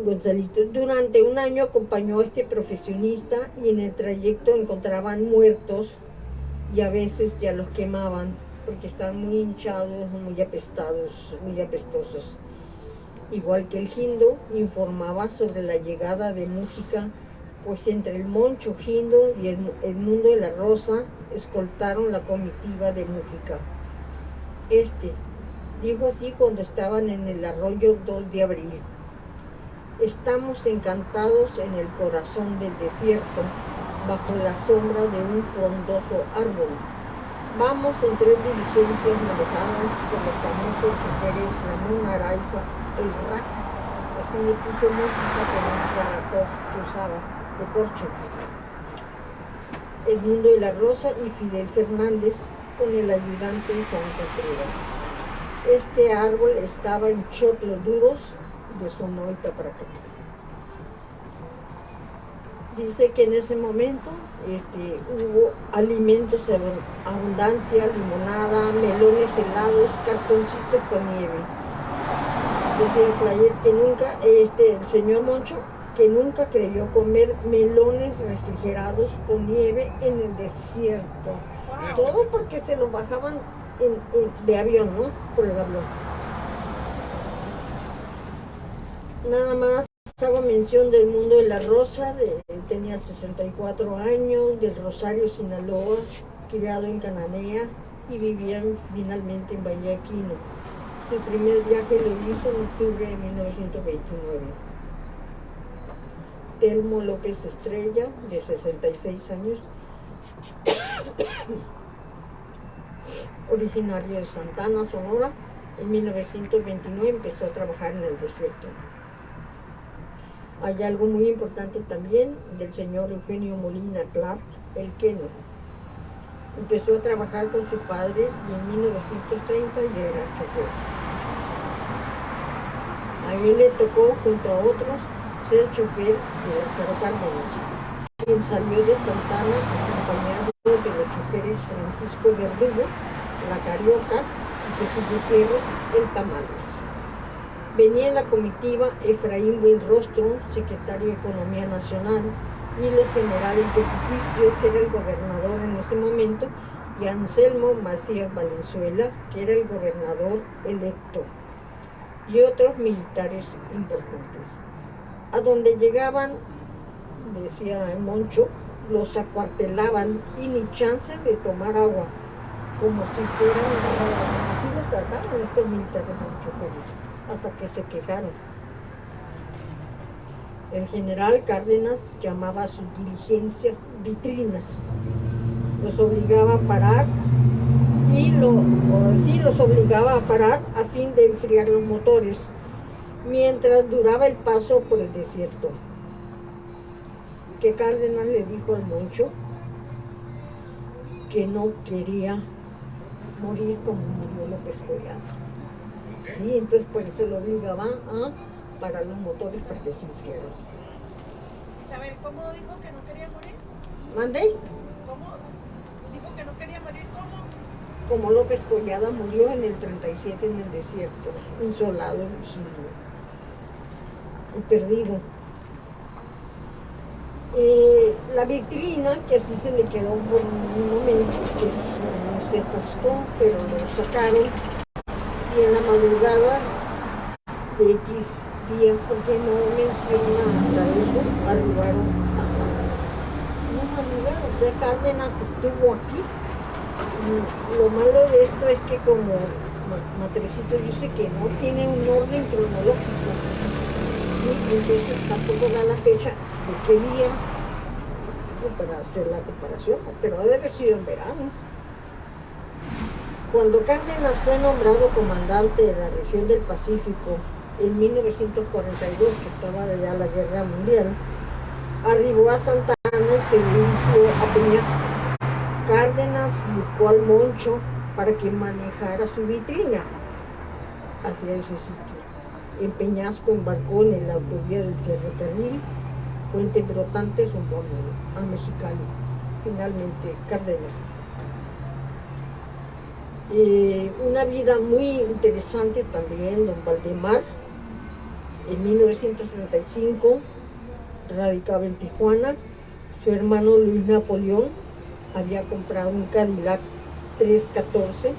[SPEAKER 3] Gonzalitos durante un año acompañó a este profesionista y en el trayecto encontraban muertos y a veces ya los quemaban porque estaban muy hinchados, muy apestados, muy apestosos. Igual que el Gindo, informaba sobre la llegada de música, pues entre el Moncho Gindo y el Mundo de la Rosa escoltaron la comitiva de música. Este dijo así cuando estaban en el arroyo 2 de abril. Estamos encantados en el corazón del desierto, bajo la sombra de un frondoso árbol. Vamos en 3 diligencias manejadas por los famosos choferes Ramón Araiza, el RAF, así le puso música con un Saratov que usaba, de corcho. El Mundo de la Rosa y Fidel Fernández con el ayudante Juan Contreras. Este árbol estaba en choclos duros de Sonoita para acá. Dice que en ese momento hubo alimentos en abundancia, limonada, melones helados, cartoncitos con nieve. Dice el flyer que nunca, el señor Moncho, que nunca creyó comer melones refrigerados con nieve en el desierto. Todo porque se lo bajaban de avión, ¿no? Por el avión. Nada más hago mención del Mundo de la Rosa, tenía 64 años, del Rosario, Sinaloa, criado en Cananea y vivía finalmente en Bahía Aquino. Su primer viaje lo hizo en octubre de 1929. Telmo López Estrella, de 66 años, originario de Santana, Sonora, en 1929 empezó a trabajar en el desierto. Hay algo muy importante también del señor Eugenio Molina Clark, el Keno. Empezó a trabajar con su padre y en 1930 ya era chofer. A él le tocó, junto a otros, ser chofer de Lázaro Cárdenas, quien salió de Santana acompañado de los choferes Francisco Verdugo, La Carioca y Jesús Gutiérrez, el Tamales. Venía en la comitiva Efraín Buenrostro, secretario de Economía Nacional, y los generales de Juicio, que era el gobernador en ese momento, y Anselmo Macías Valenzuela, que era el gobernador electo, y otros militares importantes. A donde llegaban, decía Moncho, los acuartelaban y ni chance de tomar agua, como si fueran así los trataban estos militares los choferes, hasta que se quejaron. El general Cárdenas llamaba a sus diligencias vitrinas. Los obligaba a parar los obligaba a parar a fin de enfriar los motores, mientras duraba el paso por el desierto. Que Cárdenas le dijo al Moncho que no quería morir como murió López Collado. Sí, entonces por eso lo obligaban a parar los motores para que se enfriaran.
[SPEAKER 4] Isabel, ¿cómo dijo que no quería morir?
[SPEAKER 3] ¿Mandé?
[SPEAKER 4] ¿Cómo? Dijo que no quería morir, ¿cómo?
[SPEAKER 3] Como López Collada murió en el 37 en el desierto, insolado y perdido. La vitrina, que así se le quedó por un momento, pues se atascó, pero lo sacaron y en la madrugada de X día, porque no menciona hasta eso, arribaron a San Luis. No madrugada, o sea, Cárdenas estuvo aquí. Lo malo de esto es que como Matrecito dice que no tiene un orden cronológico, ¿sí? Entonces tampoco da la fecha de qué día para hacer la comparación, pero ha de haber sido en verano. Cuando Cárdenas fue nombrado comandante de la región del Pacífico en 1942, que estaba ya la Guerra Mundial, arribó a Santa Ana y se dirigió a Peñasco. Cárdenas buscó al Moncho para que manejara su vitrina hacia ese sitio. En Peñasco embarcó en la autovía del ferrocarril Fuente Brotante rumbo a Mexicali. Finalmente, Cárdenas. Una vida muy interesante también, don Valdemar. En 1935 radicaba en Tijuana. Su hermano Luis Napoleón había comprado un Cadillac 314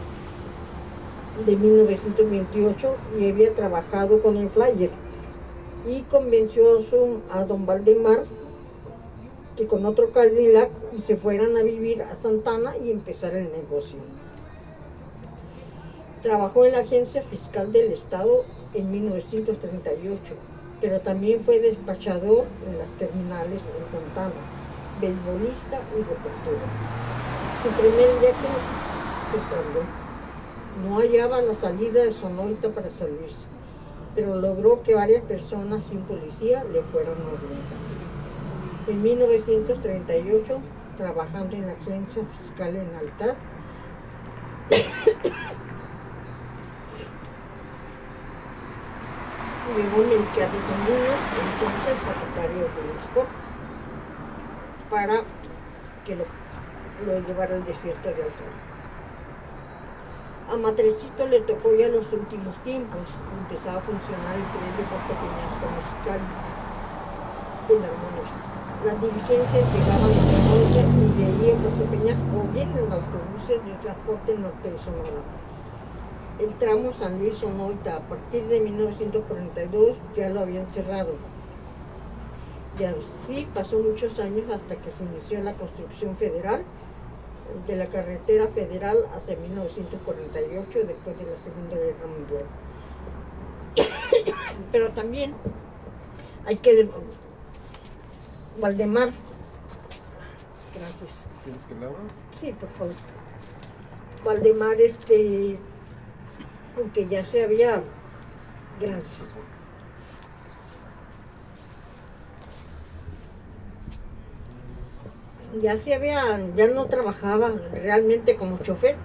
[SPEAKER 3] de 1928 y había trabajado con el Flyer y convenció a don Valdemar que con otro Cadillac se fueran a vivir a Santana y empezar el negocio. Trabajó en la Agencia Fiscal del Estado en 1938, pero también fue despachador en las terminales en Santana, beisbolista y reportero. Su primer viaje se extravió. No hallaba la salida de Sonoita para San Luis, pero logró que varias personas sin policía le fueran orientadas. En 1938, trabajando en la agencia fiscal en Altar, llegó Melquiades Salinas, entonces secretario del SCOP, para que lo llevara al desierto de Altar. A Matrecito le tocó ya los últimos tiempos, empezaba a funcionar el tren de Puerto Peñasco a Mexicali en Armonía. Las diligencias llegaban a Armonía y de ahí a Puerto Peñasco o bien en autobuses de transporte norte de Sonora. El tramo San Luis Sonoita a partir de 1942 ya lo habían cerrado. Y así pasó muchos años hasta que se inició la construcción federal de la carretera federal hacia 1948, después de la Segunda Guerra Mundial. Pero también hay que... Valdemar. Gracias.
[SPEAKER 1] ¿Quieres que le abra?
[SPEAKER 3] Sí, por favor. Valdemar, aunque ya se había... Gracias. Ya no trabajaba realmente como chofer,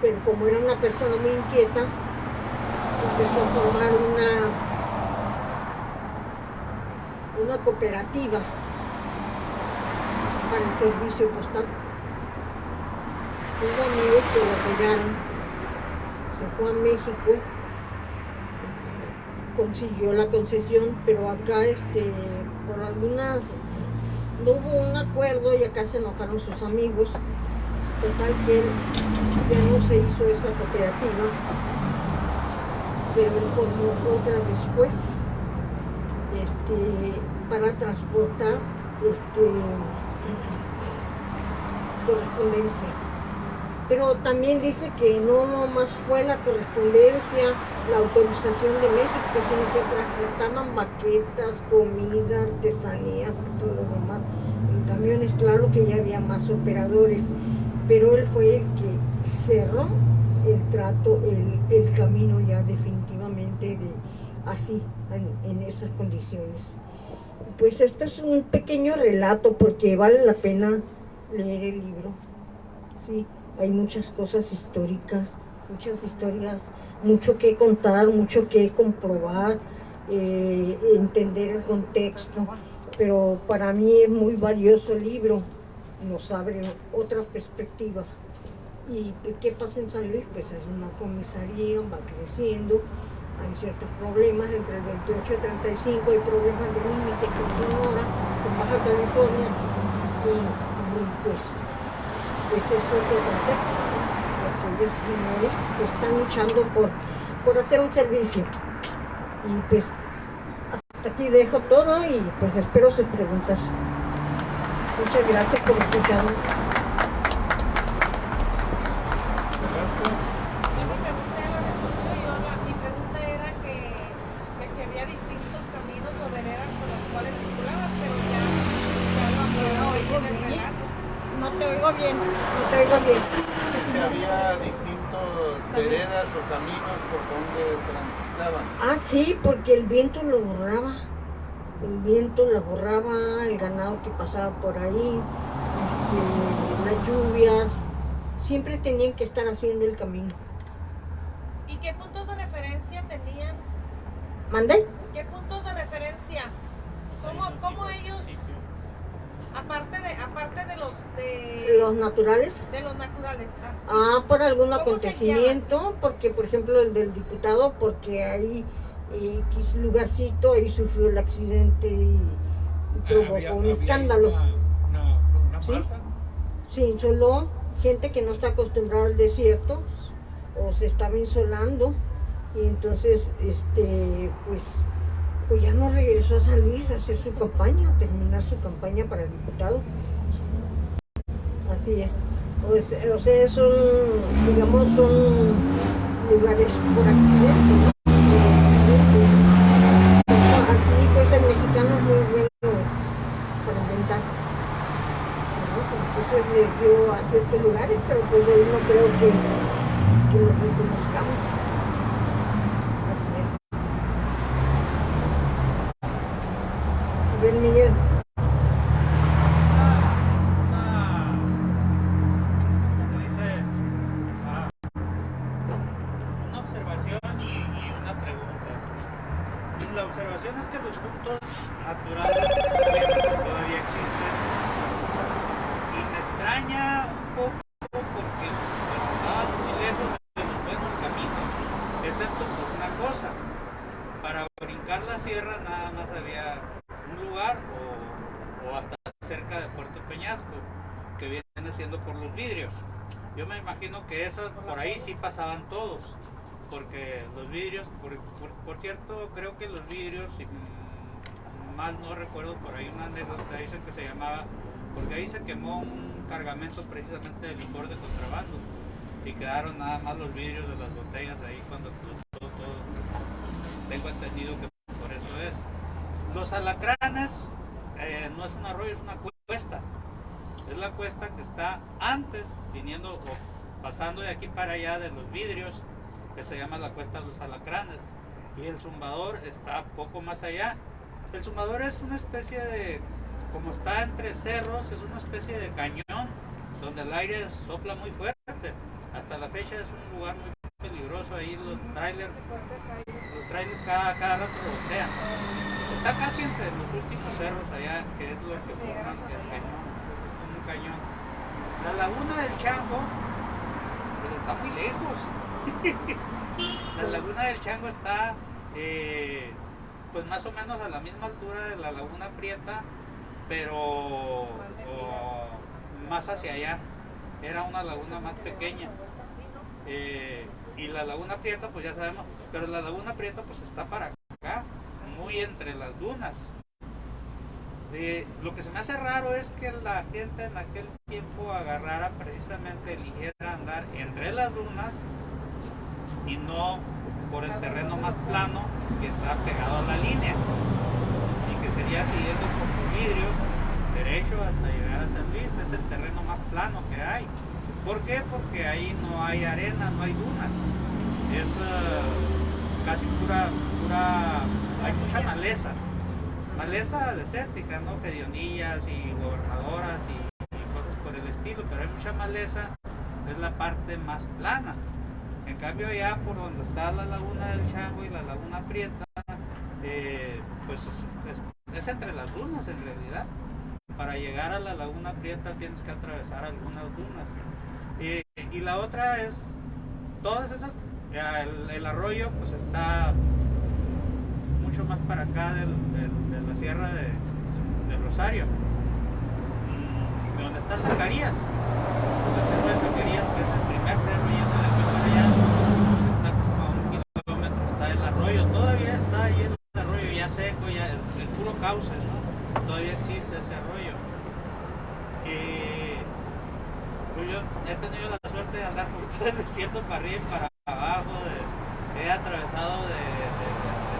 [SPEAKER 3] pero como era una persona muy inquieta, empezó a formar una cooperativa para el servicio postal. Hubo amigos que lo apoyaron, se fue a México, consiguió la concesión, pero acá por algunas no hubo un acuerdo y acá se enojaron sus amigos. Total que ya no se hizo esa cooperativa, pero él formó otra después para transportar correspondencia. Pero también dice que no nomás fue la correspondencia, la autorización de México, sino que transportaban baquetas, comida, artesanías y todo lo demás. En camiones, claro que ya había más operadores, pero él fue el que cerró el trato, el camino ya definitivamente así, en esas condiciones. Pues esto es un pequeño relato porque vale la pena leer el libro, sí. Hay muchas cosas históricas, muchas historias, mucho que contar, mucho que comprobar, entender el contexto, pero para mí es muy valioso el libro, nos abre otra perspectiva. ¿Y qué pasa en San Luis? Pues es una comisaría, va creciendo, hay ciertos problemas entre el 28 y 35, hay problemas de límite con Sonora, con Baja California, y pues es otro contexto, ¿no? Aquellos señores que están luchando por hacer un servicio. Y pues hasta aquí dejo todo y pues espero sus preguntas. Muchas gracias por escucharme.
[SPEAKER 4] Mi pregunta era que si había distintos caminos o veredas por los cuales circulaban, pero ya lo aclaró hoy en el relato.
[SPEAKER 3] No te oigo bien, no te oigo bien.
[SPEAKER 1] Si había distintos veredas o caminos por donde transitaban.
[SPEAKER 3] Ah, sí, porque el viento lo borraba. El viento lo borraba, el ganado que pasaba por ahí, las lluvias. Siempre tenían que estar haciendo el camino.
[SPEAKER 4] ¿Y qué puntos de referencia tenían?
[SPEAKER 3] ¿Mandé?
[SPEAKER 4] ¿Qué puntos de referencia? ¿Cómo ellos, aparte de
[SPEAKER 3] Los naturales.
[SPEAKER 4] de los naturales? Sí.
[SPEAKER 3] Por algún
[SPEAKER 4] ¿Cómo se
[SPEAKER 3] acontecimiento, porque por ejemplo el del diputado, porque ahí X lugarcito, ahí sufrió el accidente y provocó un escándalo.
[SPEAKER 1] Una
[SPEAKER 3] ¿Sí?
[SPEAKER 1] falta.
[SPEAKER 3] Se insoló gente que no está acostumbrada al desierto o se estaba insolando y entonces pues ya no regresó a San Luis a hacer su campaña, a terminar su campaña para el diputado. Así es. O sea, son lugares por accidente, ¿no? Por accidente. Así pues el mexicano es muy bueno para inventar. ¿No? Entonces le dio a ciertos lugares, pero pues hoy no creo que los reconozcamos. Así es. A ver, Miguel.
[SPEAKER 5] Una observación y una pregunta. La observación es que los puntos naturales todavía existen y me extraña un poco porque pues, estaban muy lejos de los buenos caminos, excepto por una cosa: para brincar la sierra nada más había un lugar o hasta cerca de Puerto Peñasco, que viene siendo por los vidrios. Yo me imagino que esas por ahí sí pasaban todos, porque los vidrios, por cierto, creo que los vidrios, si mal no recuerdo, por ahí una anécdota dicen que se llamaba, porque ahí se quemó un cargamento precisamente de licor de contrabando y quedaron nada más los vidrios de las botellas ahí cuando explotó todo. Tengo entendido que por eso es. Los alacranes no es un arroyo, es una cuesta. Es la cuesta que está antes, viniendo o pasando de aquí para allá de los vidrios, que se llama la cuesta de los alacranes. Y el zumbador está poco más allá. El zumbador es una especie de, como está entre cerros, es una especie de cañón donde el aire sopla muy fuerte. Hasta la fecha es un lugar muy peligroso. Ahí los trailers cada rato voltean. Está casi entre los últimos cerros allá, que es lo que forman el cañón. Cañón. La laguna del Chango pues está muy lejos. La laguna del Chango está pues más o menos a la misma altura de la laguna Prieta, pero más hacia allá. Era una laguna más pequeña. Y la laguna Prieta pues ya sabemos, pero la laguna Prieta pues está para acá, muy entre las dunas. Lo que se me hace raro es que la gente en aquel tiempo agarrara precisamente, eligiera andar entre las dunas y no por el terreno más plano que está pegado a la línea y que sería siguiendo por los vidrios derecho hasta llegar a San Luis. Es el terreno más plano que hay. ¿Por qué? Porque ahí no hay arena, no hay dunas, es casi pura, hay mucha maleza desértica, ¿no? Hedionillas y gobernadoras y cosas por el estilo, pero hay mucha maleza, es la parte más plana. En cambio ya por donde está la laguna del Chango y la laguna Prieta, pues es entre las dunas en realidad. Para llegar a la laguna Prieta tienes que atravesar algunas dunas. Y la otra es, todas esas, Ya el arroyo pues está mucho más para acá de la sierra de Rosario, de donde está Zacarías, el cerro de Zacarías, que es el primer cerro yendo de aquí para allá, está como a 1 kilómetro, está el arroyo, todavía está ahí el arroyo ya seco, ya el puro cauce, ¿no? Todavía existe ese arroyo. Pues yo he tenido la suerte de andar por todo el desierto para arriba y para abajo, he atravesado de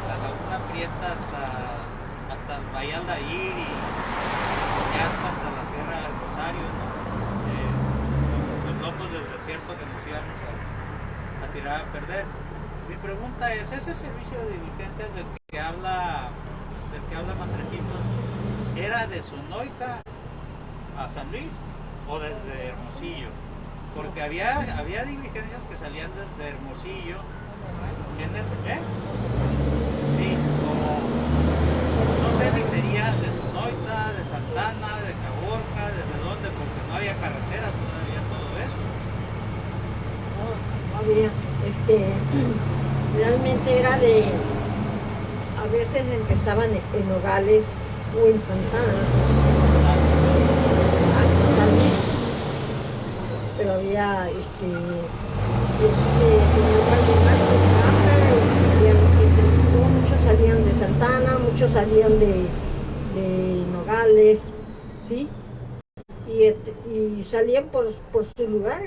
[SPEAKER 5] la Laguna Prieta hasta el Bahía Aldair y ya hasta la Sierra del Rosario, ¿no? Los locos del desierto que nos íbamos a tirar a perder. Mi pregunta es, ¿ese servicio de diligencias del que habla Matrecitos era de Sonoita a San Luis o desde Hermosillo? Porque había diligencias que salían desde Hermosillo en ese, sí, no sé si sería de Sonoita, de Santana, de Caborca, desde dónde, porque no había carretera todavía, todo eso.
[SPEAKER 3] No había, realmente era a veces empezaban en Nogales o en Santana, San Luis, pero había muchos salían de Santana, muchos salían de Nogales, ¿sí? Y salían por su lugar.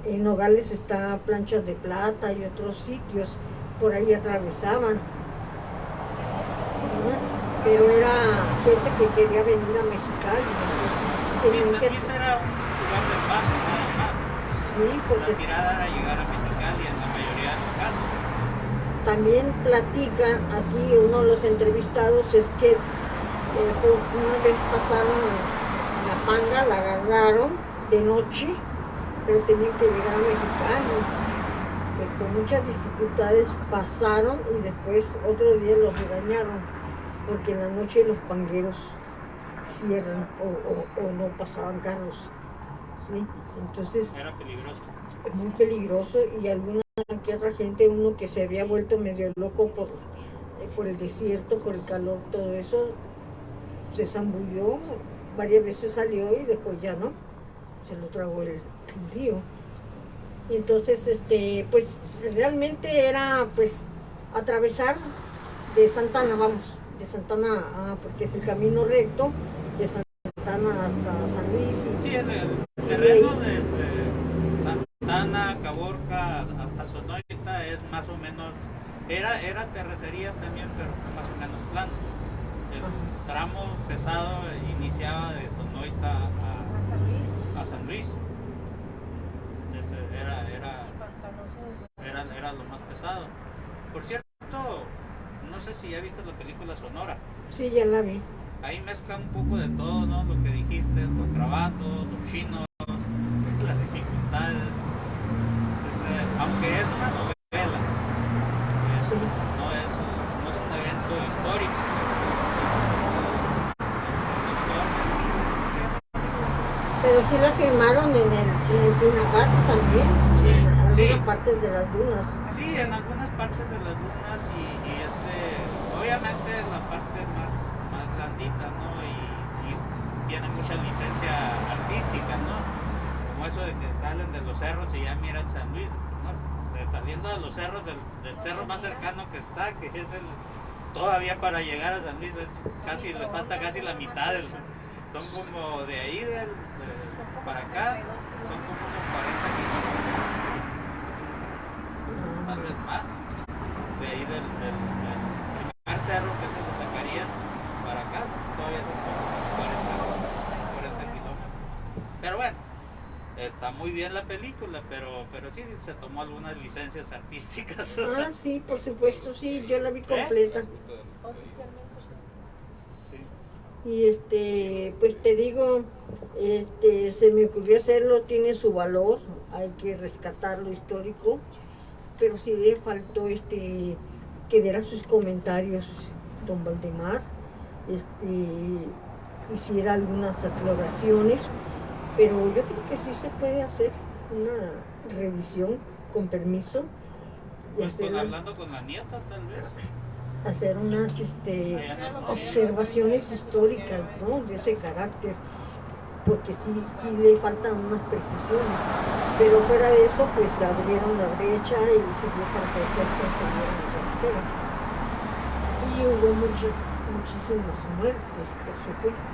[SPEAKER 3] En Nogales está Planchas de Plata y otros sitios, por ahí atravesaban, ¿verdad? Pero era gente que quería venir a Mexicali.
[SPEAKER 5] Sí, San Luis era un lugar de paso, nada más.
[SPEAKER 3] Sí, porque
[SPEAKER 5] la tirada era llegar a Mexicali en la mayoría de los casos.
[SPEAKER 3] también platican aquí uno de los entrevistados, es que una vez pasaron la panga, la agarraron de noche, pero tenían que llegar a Mexicali. Con muchas dificultades pasaron y después otro día los regañaron, porque en la noche los pangueros cierran o no pasaban carros, ¿sí? Entonces
[SPEAKER 5] Era peligroso.
[SPEAKER 3] es muy peligroso, y alguna que otra gente, uno que se había vuelto medio loco por el desierto, por el calor, todo eso, se zambulló, varias veces salió y después ya no, se lo tragó el río. Y entonces, pues realmente era pues atravesar de Santana, de Santana, porque es el camino recto, de Santana hasta San Luis.
[SPEAKER 5] Sí, el terreno de Santana, Caborca, hasta Sonoita es más o menos, era terracería también, pero está más o menos plano. El tramo pesado iniciaba de Sonoita a San Luis. Era lo más pesado. Por cierto, no sé si ya viste la película Sonora.
[SPEAKER 3] Sí, ya la vi.
[SPEAKER 5] Ahí mezclan un poco de todo, ¿no? Lo que dijiste, el contrabando, los chinos, las dificultades. Pues, aunque es una novela,
[SPEAKER 3] Sí.
[SPEAKER 5] no es un evento histórico.
[SPEAKER 3] Pero sí la filmaron en el Pinacate también,
[SPEAKER 5] Sí,
[SPEAKER 3] en algunas
[SPEAKER 5] sí.
[SPEAKER 3] partes de las dunas.
[SPEAKER 5] Sí, en algunas partes de las dunas y obviamente la parte más blandita, ¿no? Y tiene mucha licencia artística, ¿no? Como eso de que salen de los cerros y ya miran San Luis, ¿no? Saliendo de los cerros del cerro más cercano que está, que es todavía para llegar a San Luis, le falta casi la mitad son como de ahí para acá, son como unos 40 kilómetros, tal vez más, de ahí del primer cerro que es el de Zacarías para acá, todavía son como unos 40 kilómetros. Pero bueno, está muy bien la película, pero sí se tomó algunas licencias artísticas.
[SPEAKER 3] Ah, sí, por supuesto, sí, yo la vi completa. Y pues te digo, se me ocurrió hacerlo, tiene su valor, hay que rescatar lo histórico, pero sí le faltó que diera sus comentarios don Valdemar, hiciera algunas aclaraciones, pero yo creo que sí se puede hacer una revisión con permiso
[SPEAKER 5] Pues
[SPEAKER 3] hacer,
[SPEAKER 5] hablando con la nieta, tal vez.
[SPEAKER 3] hacer unas observaciones históricas, ¿no? De ese carácter, porque sí le faltan unas precisiones, pero fuera de eso pues abrieron la brecha y sirvió para que el cuerpo estuviera en la carretera. Y hubo muchísimas muertes, por supuesto.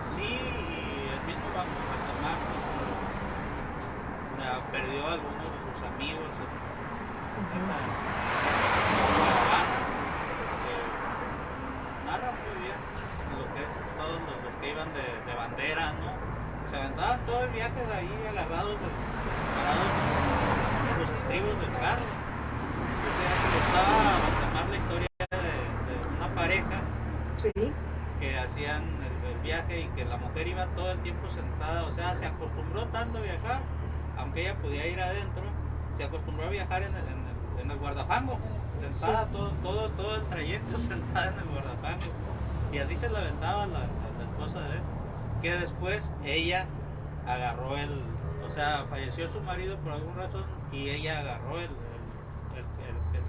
[SPEAKER 5] Sí, y el mismo Valdemar perdió a algunos de sus amigos en esa caravana. Narra muy bien lo que es todos los que iban de bandera, ¿no? Se aventaban todo el viaje de ahí parados en los estribos del carro. O sea, que contaba a Valdemar la historia de una pareja
[SPEAKER 3] Sí,
[SPEAKER 5] que hacían el viaje y que la mujer iba todo el tiempo sentada, o sea, se acostumbró tanto a viajar, aunque ella podía ir adentro, se acostumbró a viajar en el guardafango, sentada todo el trayecto sentada en el guardafango, y así se la aventaba la esposa de él, que después ella agarró o sea, falleció su marido por alguna razón y ella agarró el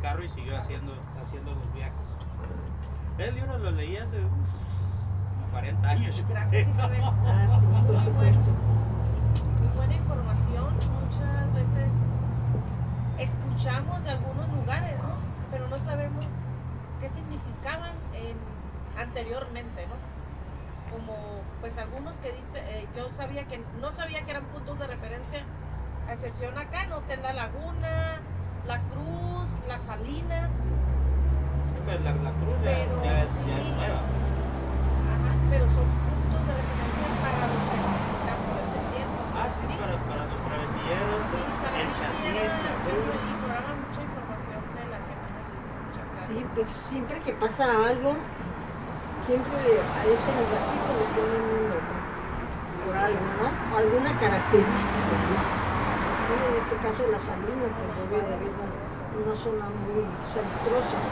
[SPEAKER 5] carro y siguió haciendo los viajes. El libro lo leí hace como 40 años.
[SPEAKER 4] Gracias, Isabel.
[SPEAKER 3] sí, por supuesto.
[SPEAKER 4] Muy buena información. Muchas veces escuchamos de algunos lugares, ¿no? Pero no sabemos qué significaban anteriormente, ¿no? Como pues algunos que dice, yo no sabía que eran puntos de referencia, a excepción acá, ¿no? Que es la Laguna, la Cruz, la Salina.
[SPEAKER 5] Pero la cruz ya es nueva.
[SPEAKER 4] Ajá, pero son puntos de referencia para los que necesitan por el desierto.
[SPEAKER 5] Sí, para los travesilleros,
[SPEAKER 4] Sí, para
[SPEAKER 5] el
[SPEAKER 4] que
[SPEAKER 5] chasis,
[SPEAKER 4] hicieran
[SPEAKER 5] la cruz.
[SPEAKER 4] y programan mucha información de la que no hemos visto. Muchas gracias.
[SPEAKER 3] Sí, pues siempre que pasa algo, siempre a ese lugarcito le ponen un nombre, por algo, ¿no? Alguna característica, ¿no? Sí, en este caso la Salina, pues debe de haber una zona muy centrosa.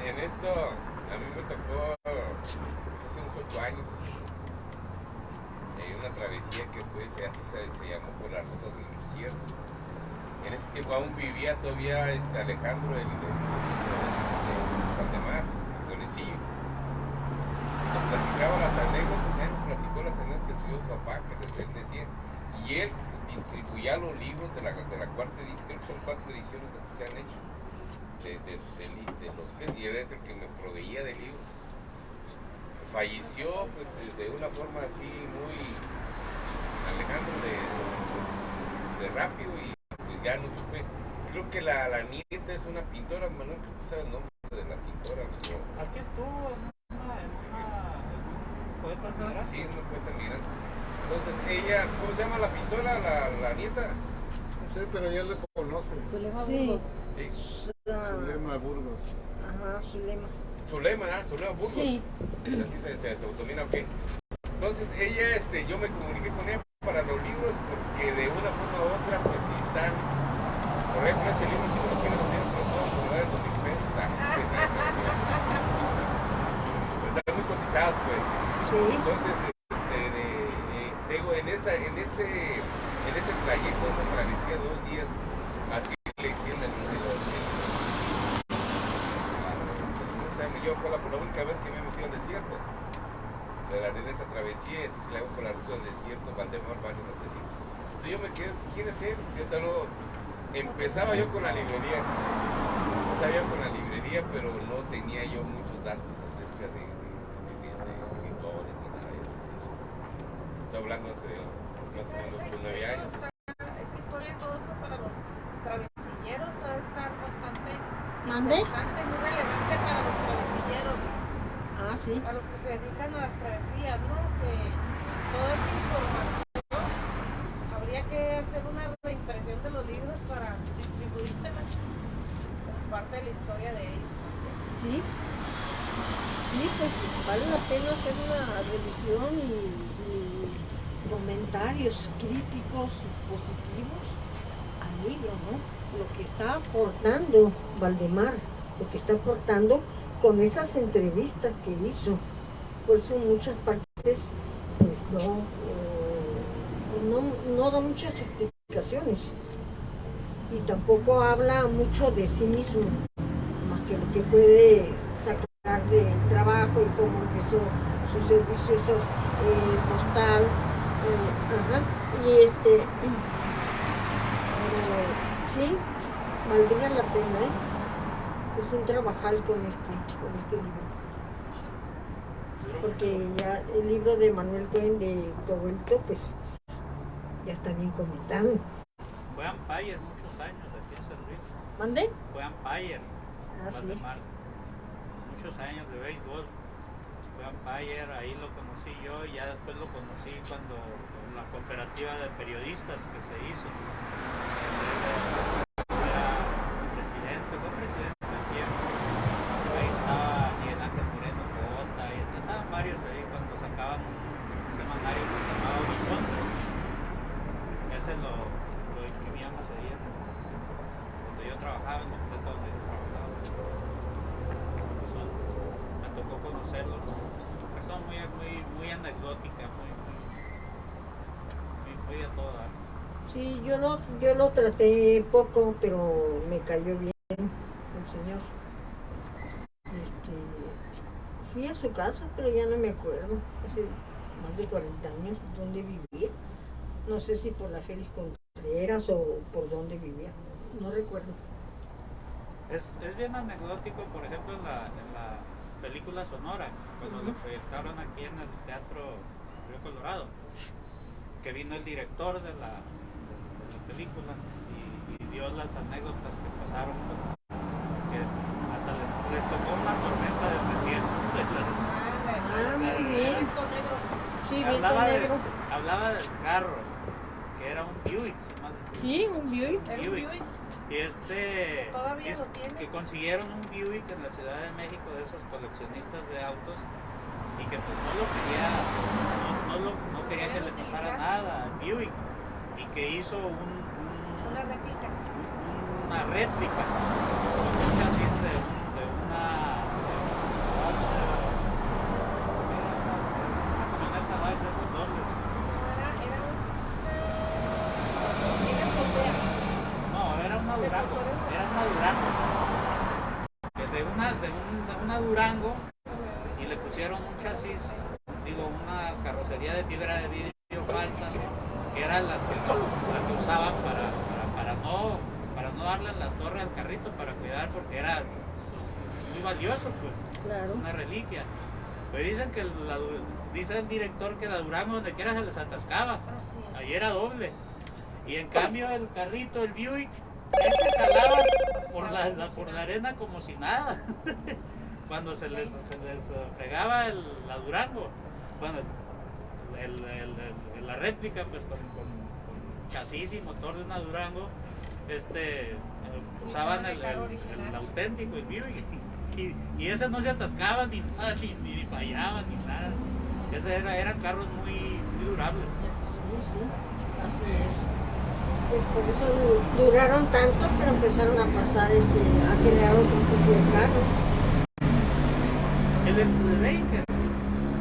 [SPEAKER 2] En esto, a mí me tocó pues, hace unos 8 años una travesía que fue, así se llamó, por la ruta del desierto. En ese tiempo aún vivía todavía Alejandro, el Valdemar, el Donecillo. Nos platicaba las anécdotas, él nos platicó las anécdotas que subió su papá, que él decía, y él distribuía los libros de la cuarta edición, creo que son 4 ediciones las que se han hecho, de los que, y él es el que me proveía de libros. Falleció pues de una forma así muy Alejandro de rápido, y pues ya no supe. Creo que la nieta es una pintora, Manuel, creo que sabe el nombre de la pintora.
[SPEAKER 5] Aquí estuvo en un poeta migrante.
[SPEAKER 2] Sí, en una poeta migrante. Entonces ella, ¿cómo se llama la pintora, la nieta?
[SPEAKER 1] No sé, pero ya lo conoces.
[SPEAKER 6] Zulema
[SPEAKER 3] Sí.
[SPEAKER 6] Burgos.
[SPEAKER 2] Sí.
[SPEAKER 1] Zulema Burgos.
[SPEAKER 3] Ajá, Zulema.
[SPEAKER 2] Zulema Burgos.
[SPEAKER 3] Sí.
[SPEAKER 2] Así se autodomina, ok. Entonces ella, yo me comuniqué con ella para los libros porque de una forma u otra, pues si están, por ejemplo, ese libro, si me lo quieren vender, te lo puedo comprar en 2,000 pesos. Están muy cotizados, pues.
[SPEAKER 3] Sí.
[SPEAKER 2] Entonces, digo, en ese trayecto, esa travesía, 2 días, así le hicieron yo fue la única vez que me metí al desierto. En esa travesía, la hago por la ruta del desierto, Valdemar, varios metrecitos. Entonces yo me quedé, pues, ¿quién es él? Empezaba yo con la librería. Pero no tenía yo muchos datos acerca de escritores ni nada de eso. Estoy hablando hace más o menos de 9 años.
[SPEAKER 4] Esa historia y todo eso para los travesilleros ha de estar bastante
[SPEAKER 3] ¿Mande?
[SPEAKER 4] interesante, muy relevante para los travesilleros,
[SPEAKER 3] Ah, sí.
[SPEAKER 4] a los que se dedican a las travesías, ¿no? Que toda esa información habría que hacer una reimpresión de los libros para distribuírselas como parte de la historia de ellos.
[SPEAKER 3] Sí. Sí, pues vale la pena hacer una revisión y comentarios críticos positivos al libro, ¿no? Lo que está aportando Valdemar, lo que está aportando con esas entrevistas que hizo. Por eso en muchas partes pues no da muchas explicaciones. y tampoco habla mucho de sí mismo, más que lo que puede sacar del trabajo y cómo empezó su servicio postal. Ajá, y sí, valdría la pena, ¿eh? Es un trabajal con este libro. Porque ya el libro de Manuel Cohen de Cobalto, pues ya está bien comentado.
[SPEAKER 5] Fue umpire muchos años aquí en San Luis.
[SPEAKER 3] ¿Mandé?
[SPEAKER 5] Fue umpire.
[SPEAKER 3] Sí.
[SPEAKER 5] Muchos años de béisbol. Fue umpire, ahí lo conocí yo y ya después lo conocí cuando la cooperativa de periodistas que se hizo. Era presidente, fue presidente del tiempo. Ahí estaba Miguel Ángel Moreno Cota y estaban varios ahí cuando sacaban un semanario que se llamaba Horizonte. Ese lo imprimíamos ahí donde yo trabajaba, en el proyecto donde yo trabajaba. Me tocó conocerlo. Una persona muy anecdótica, muy a todo dar.
[SPEAKER 3] Sí, yo lo traté poco, pero me cayó bien el señor. Fui a su casa, pero ya no me acuerdo. Hace más de 40 años, ¿dónde vivía? No sé si por la Félix Contreras o por dónde vivía. No recuerdo.
[SPEAKER 5] Es bien anecdótico, por ejemplo, en la película Sonora, cuando lo proyectaron aquí en el Teatro Río Colorado, que vino el director de la película y dio las anécdotas que pasaron, que hasta les tocó una tormenta de desierto.
[SPEAKER 3] Muy bien. Sí, negro.
[SPEAKER 5] Hablaba del carro, que era un Buick,
[SPEAKER 3] Sí, un Buick.
[SPEAKER 4] ¿Era un Buick?
[SPEAKER 5] Y
[SPEAKER 4] ¿Todavía lo tiene?
[SPEAKER 5] que consiguieron un Buick en la Ciudad de México de esos coleccionistas de autos y que pues no quería que le pasara nada al Buick y que hizo
[SPEAKER 4] una réplica
[SPEAKER 5] con un chasis de una camioneta Dodge de esos dobles. Era una Durango. De una Durango y le pusieron un chasis, una carrocería de fibra de vidrio falsa, que era la que usaban para no darle en la torre al carrito, para cuidar, porque era muy valioso, pues,
[SPEAKER 3] Claro.
[SPEAKER 5] una reliquia. Pero dicen que dice el director que la Durango donde quiera se les atascaba. Ahí era doble. Y en cambio el carrito, el Buick, ese jalaba por la arena como si nada. Cuando se les fregaba la Durango. Bueno, la réplica, pues con chasis y motor de una Durango, usaban el auténtico, el Buick. Y ese no se atascaba ni nada, ni fallaba, ni nada. Eran carros muy durables.
[SPEAKER 3] Sí, así es. Pues por eso duraron tanto, pero empezaron a pasar a crear otro tipo de carros.
[SPEAKER 5] El Studebaker,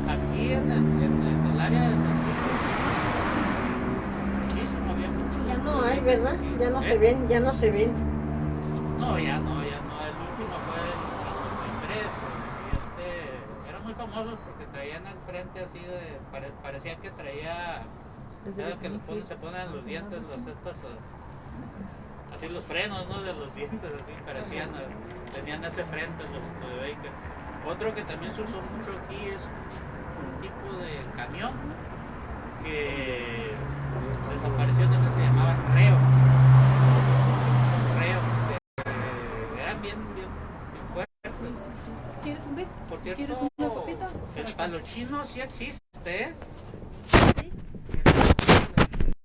[SPEAKER 5] aquí en el área de San Luis, muchísimo, había muchos.
[SPEAKER 3] Ya no hay, ¿verdad? Ya no se ven, ya no se ven.
[SPEAKER 5] No, ya no. El último fue el 53. Y era muy famoso porque traían al frente así parecía que traía. Era que se ponen los dientes, así los frenos, ¿no? De los dientes, así parecían, tenían ese frente los Studebaker. Otro que también se usó mucho aquí es un tipo de camión que desapareció, también se llamaba Reo, eran bien fuertes.
[SPEAKER 6] Sí. ¿Quieres un bit?
[SPEAKER 5] Por cierto,
[SPEAKER 6] ¿Quieres una copita?
[SPEAKER 5] el palo chino sí existe, ¿eh?